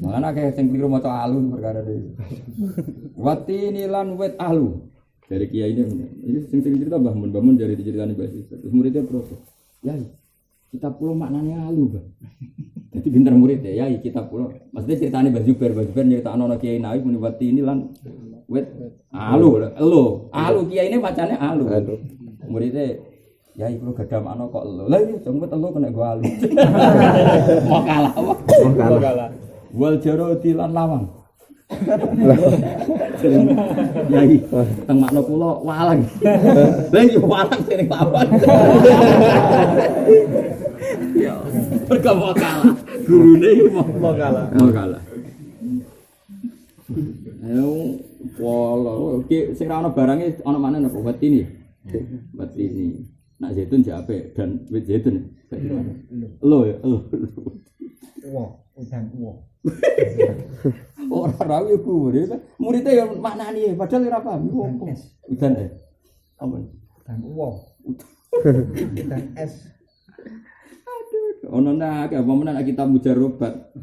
Makanya kayak sing keliru maca alun perkara wati nilan wet ahlu dari kiai ini sing cerita Mbah Mun dari diceritani Mbah Sisa. Terus muridnya protes. Yai, kitab kula maknane ahlu, Bang. Jadi pinter murid ya, yai kitab kula. Maksudnya ceritane Mbah Zubair nyeritakno ana kiai Nawawi muni wati nilan wet ahlu. Ahlu kiai ini macane ahlu. Muridnya Ya iku gadah makna kok elo. Lah iki jenggot elo kena gua alu. Mau kalah apa? Mau kalah. Wal jaroti lan lawang. Yai teng makna kula walang. Lah yo walang sing lawan. Ya, mergo mau kalah. Gurune iki mau kalah. Mau kalah. Ayo wala iki sing ra ono barange ana maneh apa wetini. Wetini. Nak zaitun jape dan wit zaitun. Lo ya, lo. Wah, udan wah. Ora ra yo murid. Muridé yo maknani padahal ora paham. Udan apa? Udan wah. Udan es. Aduh, ono nak apa menan kita mujarobat.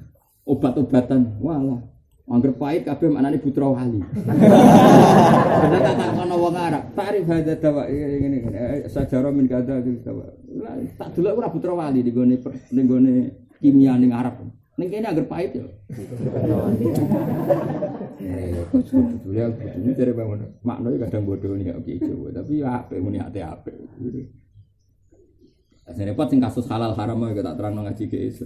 Obat-obatan. Walah. Angger pahit kabeh maknane putra wali. Bener tak ono wong Arab. Tarif hadza dawa ngene. Sajarah min kadza dawa. Tak delok ora putra wali ning gone kimia ning Arab. Ning kene angger pahit yo. Kudu-kudu kudu cari bangun. Maknane kadang bodoh nih kok Jawa, tapi apik muni apik. Asline repot sing kasus halal haram kok tak terangno ngaji ke iso.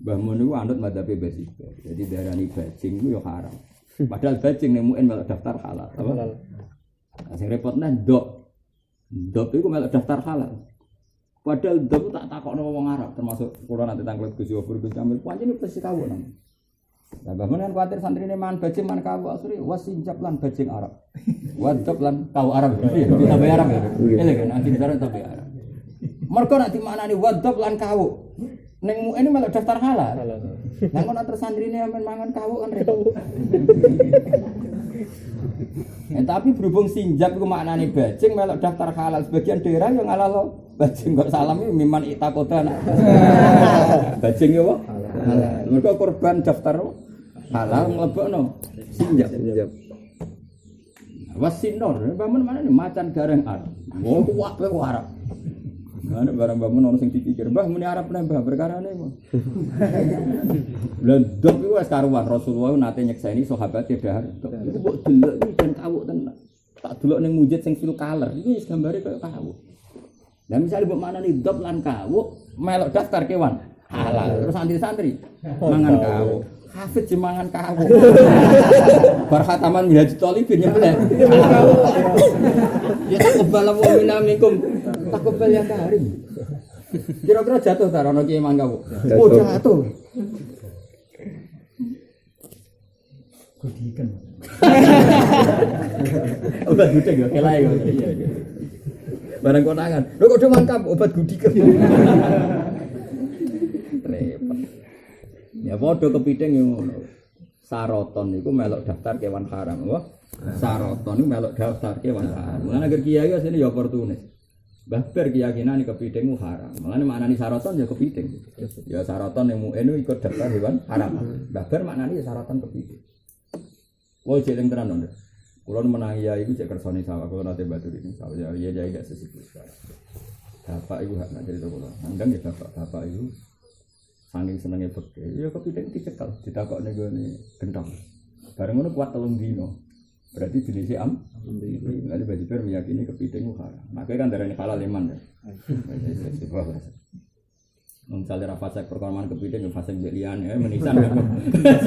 Mbah Mun niku anut madzhabe Basika. Jadi darani bajing ku yo haram. Padahal bajing ning muen melok daftar halal. Halal. Sing repotne ndok. Ndok iku melok daftar halal. Padahal ndok tak takokno wong Arab termasuk kula nanti tanglet Gus Yofur Gus Kamil. Pancen wis kawon. Lah Mbah Mun kan kuwatir santrine man bajing man kawu asri wasinjab lan bajing Arab. Wadab lan kawu Arab. Tambah Arab ya. Ele kan anti negara tambah Arab. Mergo nek dimaknani wadab lan kawu ning ini malah daftar halal. Lah kok nek tersantrine amen mangan kawuk kan repot. Tapi berhubung sinjab iku maknane bajing melok daftar halal sebagian daerah yang halal bajing kok salam iki miman itakoda nak. Bajing yo halal. Mergo korban daftar halal mlebokno sinjab. Wasinor, bangun mana nih macan gareng Arab. Oh kuwape ku Arab. Ana barang bangun ono sing dipikir, Mbah muni Arab neh Mbah perkarane kok. Lah ndok iku wis karuan Rasulullah nate nyekseni sahabate dahar. Itu mbok delok iki ben kawuk tenan. Tak delok ning mujid sing fil color iki wis gambare koyo kawuk. Lah misale mbok manani ndok lan kawuk melok daftar kewan halal. Terus santri-santri mangan kawuk. Hafid jemangan kawuk. Bar khataman minhaj thalibin nyembelih. Ya takbal wa minna minkum. Takbal yang karim. Kira-kira jatuh ta ono ki mangan kawuk. Oh jatuh. Gudiken. Obat gudeg ya kelae kok. Iya. Barang konangan. Lho kok mangkap obat gudiken. Repot. Ya padha kepiting yo ngono. Saroton niku melok daftar kewan haram, apa? Saroton niku melok daftar kewan haram. Mulane agar kiai asline ya oportunis. Bahbar keyakinan kepiting ku haram. Mulane maknani saroton ya kepiting. Ya saroton yang MUN ikut daftar hewan haram. Bahbar maknani ya saroton kepiting. Woi jeneng tenan lho. Kula menangi ya iku cek kersane sawah kula nate batu iki sawah ya ya gak sesibuk sekarang. Bapak iku hak nak cerita kula. Andang ya bapak iku saking senenge bekal, ya kepiting dicekel, ditakokne gone gentong. Bareng ngono kuat 3 dino. Berarti dinise Lalu bajiber meyakini kepiting ku haram. Makanya kan darane halal iman ya. Misalnya fasik perkara kepiting fasik mbek liyane menisan.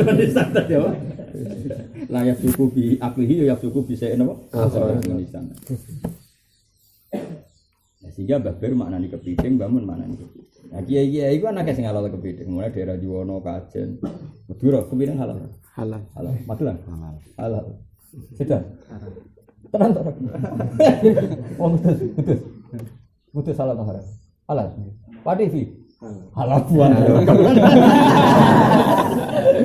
Menisan ta yo. Layak suku bi aklihi ya suku bisa napa? Menisan. Sehingga babar maknani kepiting, bangun maknani kepiting. Nah kiai-kiai itu anaknya sing halal kepiting, mulai daerah Juwono, Kajen, Madura, kepiting halal. Halal. Magelang. Halal. Sudah. Tenang. Oh betul salah tahara. Halal. Padivi. Halal buan.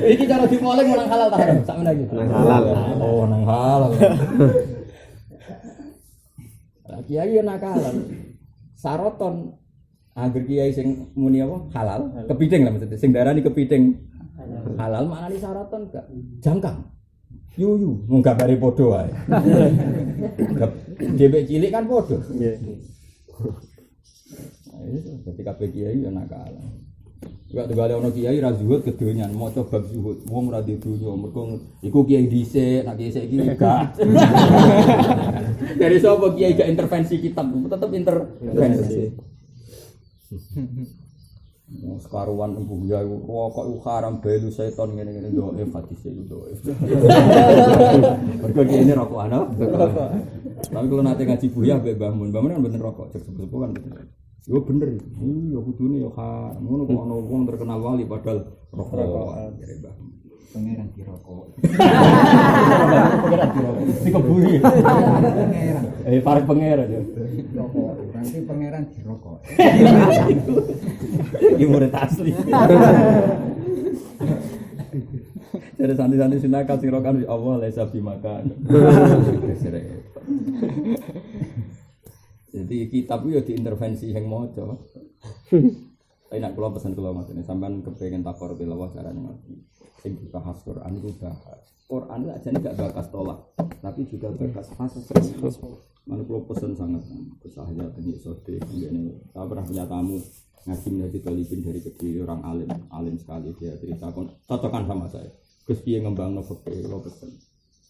Iki cara dipoleng orang halal tahara. Sak meneh iki. Halal. Oh nang halal. Kiai nakalan. Saroton angger kiai sing muni apa halal kepiting lah maksudnya sing darani kepiting halal maknane saroton gak jangkang yuyu mung gambare padha wae dhewek cilik kan padha nggih jadi kabeh kiai yo nakalan Enggak tegale ono kiai ra zuhud kedonyan, maca bab zuhud. Wong ora di dunya, mergo iku kiai dhisik, nek kiai saiki enggak. Dari sapa kiai gak intervensi kitab, tetep intervensi. Sekaruan embuh ya rokok iku haram belu setan ngene-ngene yo hadis iku do. Mergo kiai rokok ana. Tapi kalau nate ngaji buyah mbek Mbah Mun, Mbah Mun kan bener rokok, sepuh-sepuh kan bener. Yo bener, iya kudune yo haram. Ngono kok ana wong terkenal wali padahal rokok. Jare Mbah Pangeran dirokok. Pangeran dirokok. Dikebuli. Pangeran. Parek pangeran yo. Rokok. Nanti pangeran dirokok. Iki murid asli. Jadi santai-santai sunah kasih rokan Allah laisa bimakan. Jadi kitab itu diintervensi yang maca. Tapi nak kula pesan kula matene sampean kepengin takor tilawah carane ngaji. Sing dibahas Quran itu bahas. Quran itu ajane gak bakas tolak, tapi juga bakas fase. Mana kula pesan sangat kesahaya tadi sode ngene. Saya pernah punya tamu ngaji menjadi talibin dari kecil orang alim sekali dia cerita cocokan sama saya. Gus piye ngembangno fikih kula pesen.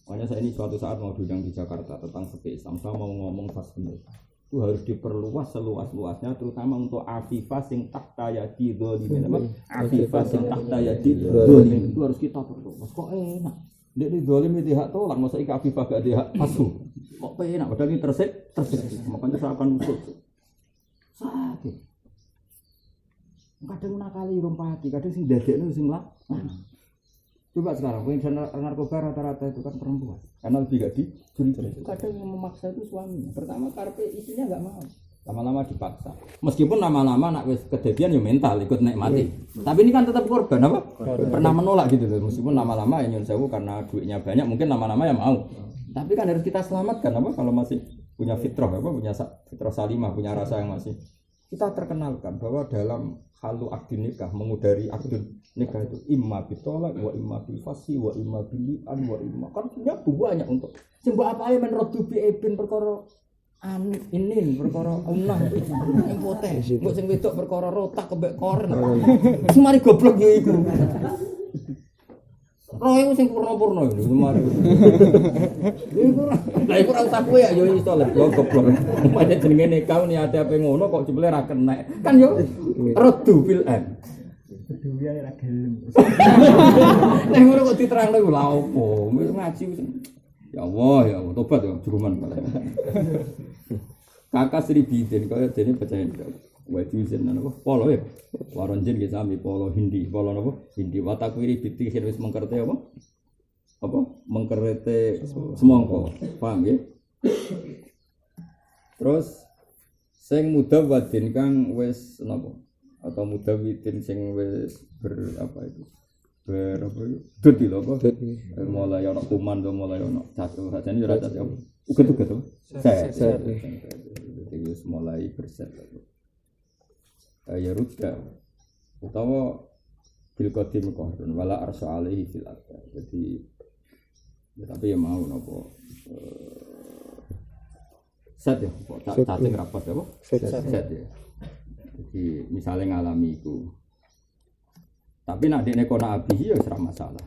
Makanya saya ini suatu saat mau diundang di Jakarta tentang fikih Islam, saya mau ngomong fasih. Itu harus diperluas seluas-luasnya terutama untuk afifah sing tahta yadi dzalimin apa afifah sing tahta yadi dzalimin itu harus kita perluas kok enak nek dzalim itu hak tolak masa iki afifah gak ada hak pasu kok enak padahal ini tersik makanya saya akan usul sakit kadang nakali rompati kadang sing dadekno sing lah coba sekarang pengen narkoba rata-rata itu kan perempuan karena lebih gak dicuri-curi kadang yang memaksa itu suaminya pertama karpe istrinya gak mau lama-lama dipaksa meskipun lama-lama nak wis kejadian ya mental ikut nikmati tapi ini kan tetap korban apa pernah menolak gitu loh meskipun lama-lama ya nyun sewu karena duitnya banyak mungkin lama-lama ya mau tapi kan harus kita selamatkan apa kalau masih punya fitrah apa punya fitrah salimah punya rasa yang masih kita terkenalkan bahwa dalam halu akdin nikah mengudari akdin nikah itu imma bitolak wa imma bifasi wa imma bilian wa imma kan punya banyak untuk sembah apa ae men rodu bi ibn perkara ini perkara unah impoten mbok sing wedok perkara rotak kembek koren semari goblok yo iku roh iku sing purna-purna lho semari iku lha iku ora usah kowe ya yo iso lho goblok padha jenenge nikah niate ape ngono kok jebule ra kenek kan yo rodu bil an Kedua ya gelem. Nek ngono kok diterangno iku lha opo? Wis ngaji wis. Ya Allah, tobat ya juruman. Kakak Sri Bidin kaya dene percaya ndak. Wadi sen napa? Polo ya. Waronjen ge sami polo Hindi, polo napa? Hindi watakwiri biti wis mengkerte apa? Apa? Mengkerete semongko. Paham ya? Terus sing mudawwadin kang wis napa? Atau mudawidin sing wis apa itu apa dadi lho apa mulai ana kuman to mulai ana catur sajane ora catur uget-uget to set wis mulai berset ya rutga utawa bil qadim qahrun wala arsy alaihi fil ardh jadi ya, tapi ya mau napa set ya kok cacing rapat apa set ya. Jadi misalnya ngalami itu, tapi nak dekne kona abihi ya serah masalah.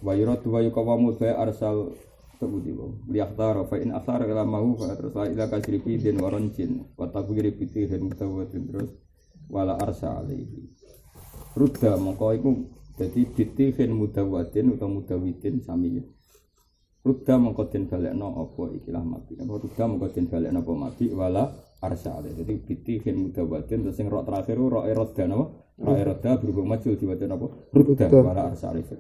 Wa yuradu wa yuqawamu fa arsal tabudi wa liyakhtar fa in athar ila mahu fa terus ila kasrifi din waranjin wa tabiri bitihin mutawatin terus wala arsa alaihi. Rudda mongko iku dadi bitihin mudawatin utawa mudawidin sami. Rudda mongko den balekno apa ikilah mati. Apa rudda mongko den balekno apa mati wala arsa alaihi. Jadi bitihin mudawatin terus sing rok terakhir rok erodan apa? Rok eroda berhubung majul diwaca apa? Rudda wala arsa alaihi.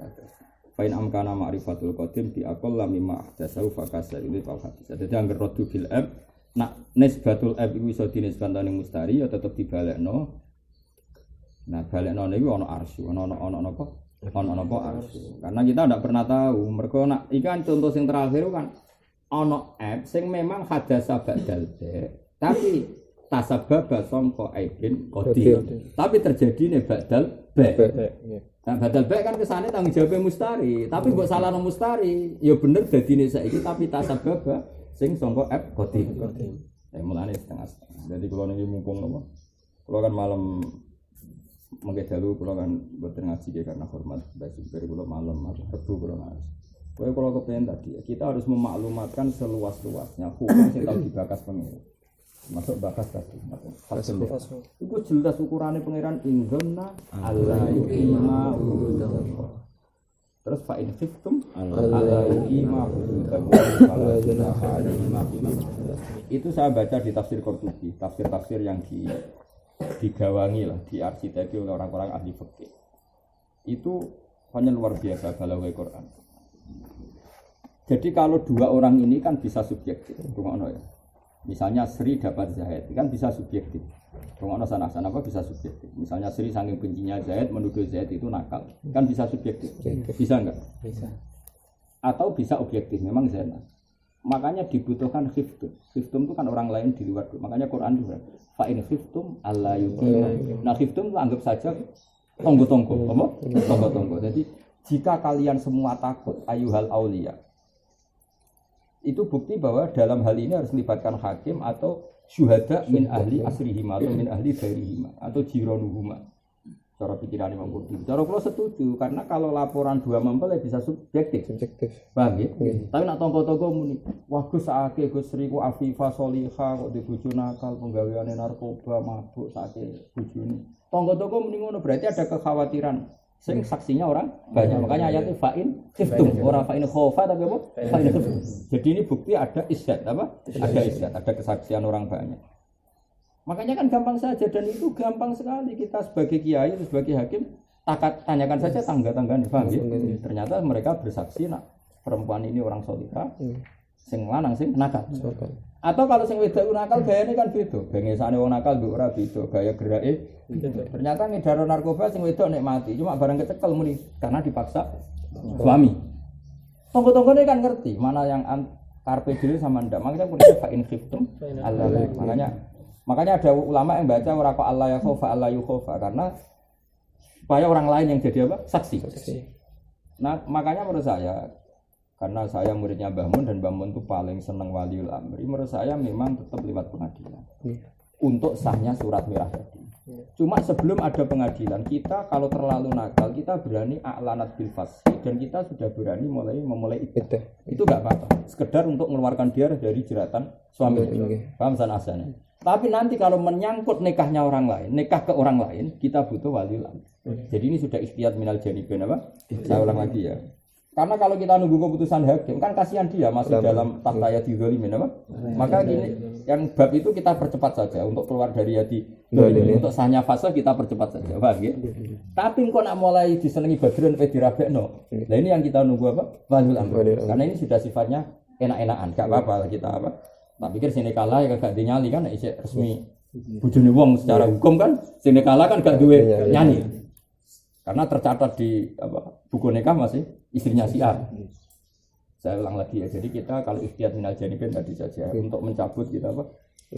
Fain amkana ma'rifatul qadim di aqall mimma ahdatsahu fakasar ini fal hadis. Jadi angger rodu bil ab nak nisbatul ab iku iso dinisbatan ning mustari ya tetep dibalekno. Nah, balekno niku ana arsy, ana napa? Ana napa arsy. Karena kita ndak pernah tahu, mergo nak iki kan contoh sing terakhir kan ana ab sing memang hadasa ba'dal ba, tapi tasababa sangka aibin qadim. Tapi terjadine ba'dal ba. Nah, badal baik kan kesane tanggung jawabnya mustari, tapi mbok salahno mustari, ya bener dadine saiki tapi tasababa sing sangka aib qadim. Mulane setengah-setengah. Jadi kula niki mumpung napa? Kula kan malam Mengke dalu kula kan mboten ngaji karena hormat Mbah Zubair kula malam Rebu kula ngaji. Kowe kula kepengen tadi ya, kita harus memaklumatkan seluas-luasnya hukum sing tau dibakas pengiran. Masuk bakas tadi. Itu jelas ukurannya pengiran indonna Allah yu'ima hududallah. Terus fa'in khiftum Allah yu'ima hududallah. Itu saya baca di tafsir Qurtubi, tafsir-tafsir yang digawangi lah, diarsiteki oleh orang-orang ahli fikih. Itu hanya luar biasa balaghah Quran. Jadi kalau dua orang ini kan bisa subjektif, ngono ya. Misalnya Sri dapat Zaid, kan bisa subjektif. Ngono sana-sana apa bisa subjektif. Misalnya Sri saking bencinya Zaid menuduh Zaid itu nakal, kan bisa subjektif. Bisa enggak? Bisa. Atau bisa objektif, memang zina. Makanya dibutuhkan khiftum. Khiftum itu kan orang lain di luar. Makanya Quran juga fa'in khiftum alla yuqima. Nah khiftum itu anggap saja tonggo-tonggo, apa? Tonggo-tonggo. Jadi jika kalian semua takut ayuhal auliya, itu bukti bahwa dalam hal ini harus melibatkan hakim atau syuhada min ahli asrihima atau min ahli bairihima atau jironuhuma. Cara pikiran Imam Qurtubi. Cara kula setuju karena kalau laporan dua mempel ya bisa subjektif. Paham ya? Tapi nak tonggo-tonggo muni, wah Gus sakake Gus Sri ku afifah sholihah kok di bojo nakal penggaweane narkoba mabuk sakake bojone. Tonggo-tonggo muni ngono berarti ada kekhawatiran. Sing saksinya orang banyak, makanya ayatnya fa'in khiftum, orang fa'in khofa tapi apa? Fa'in khiftum. Jadi ini bukti ada isyad, apa? Ada isyad, ada kesaksian orang banyak. Makanya kan gampang saja dan itu gampang sekali kita sebagai kiai, sebagai hakim, tanyakan saja tangga-tangganya, paham ya? Ternyata mereka bersaksi, nak perempuan ini orang solihah, sing lanang sing nakal. Atau kalau sing wedok nakal gayane kan beda. Bengesane wong nakal mbok ora beda, gaya gerake. Ternyata ngedaro narkoba sing wedok nek mati, cuma barang kecekel muni karena dipaksa suami. Tonggo-tonggone kan ngerti mana yang karpe dhewe sama ndak. Makanya punya fa'in khiftum Allah. Makanya ada ulama yang baca ora kok Allah ya khofa Allah yu khofa karena supaya orang lain yang jadi apa? Saksi. Nah, makanya menurut saya karena saya muridnya Mbah Mun dan Mbah Mun itu paling senang waliul amri, menurut saya memang tetap lewat pengadilan untuk sahnya surat merah tadi. Cuma sebelum ada pengadilan kita kalau terlalu nakal kita berani a'lanat bil fasih dan kita sudah berani memulai iddah. Itu enggak apa-apa. Sekedar untuk mengeluarkan dia dari jeratan suami. Paham san asane. Tapi nanti kalau menyangkut nikahnya orang lain, nikah ke orang lain, kita butuh waliul amri. Jadi ini sudah ikhtiyat minal janibain apa? Saya ulang lagi ya. Karena kalau kita nunggu keputusan hakim, kan kasihan dia masih dalam tahtaya dizalimin apa? Maka gini, yang bab itu kita percepat saja untuk keluar dari hati. Untuk sahnya fase kita percepat saja, paham ya? Tapi kok nak mulai disenengi badrun pe dirabekno. Nah ini yang kita nunggu apa? Waliul amri. Karena ini sudah sifatnya enak-enakan, gak apa-apa kita apa? Tak pikir sini kalah ya gak dinyali kan isih resmi bojone wong secara hukum kan sini kalah kan gak duwe nyanyi. Karena tercatat di buku nikah masih istrinya si A. Saya ulang lagi ya. Jadi kita kalau ikhtiyat minal janibin tadi saja untuk mencabut kita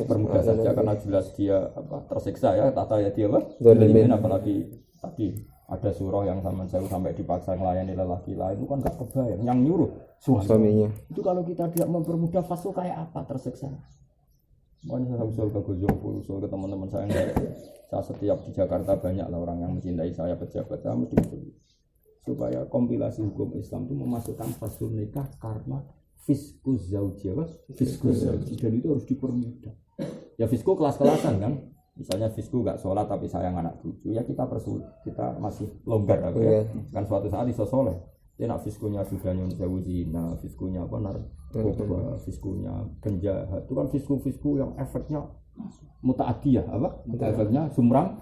permudah saja karena jelas dia tersiksa ya tata ya dia zalimin apalagi tadi ada surah yang sampai dipaksa melayani lelaki lain itu kan gak kebayang yang nyuruh suaminya. Itu kalau kita tidak mempermudah fase kayak apa tersiksa. Makanya saya usul ke Gojong, usul ke teman-teman saya setiap di Jakarta banyak lah orang yang mencintai saya pejabat, saya mesti usul supaya kompilasi hukum Islam itu memasukkan fasul nikah karena fiskus zauji, fiskus zauji dan itu harus dipermudah. Ya fiskus kelas-kelasan kan, misalnya fiskus gak sholat tapi sayang anak cucu, ya kita kita masih longgar ya. Kan suatu saat iso soleh. Ya nak fiskunya sudah nyon jauh zina, fiskunya narkoba, fiskunya penjahat. Itu kan fisku yang efeknya mutaadiyah, apa? Efeknya sumrang.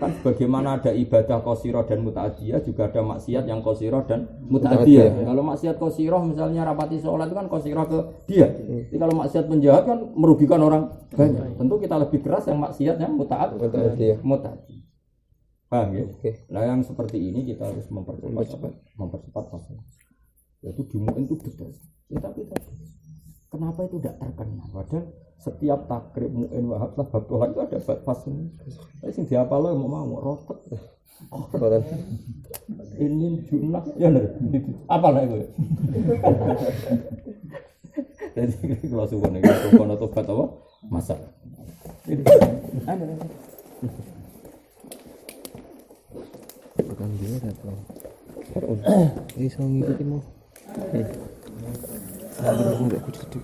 Kan bagaimana ada ibadah qasirah dan mutaadiyah, juga ada maksiat yang qasirah dan mutaadiyah. Kalau maksiat qasirah misalnya rapati sholat itu kan qasirah ke dia. Jadi kalau maksiat penjahat kan merugikan orang banyak. Tentu kita lebih keras yang maksiat yang mutaadiyah. Paham ya? Nah yang seperti ini kita harus mempercepat fasenya. Yaitu dimuin itu betul. Ya tapi kenapa itu tidak terkenal? Padahal setiap takrib muin wahab lah bab tolak itu ada fasenya. Tapi sing diapal lo mau rotot. Ini jumlah ya benar. Apa lah itu? Jadi kalau suka nih kalau tobat apa? Masak. Bukan dia atau iso ngikuti mau. Sambil nggak kudu.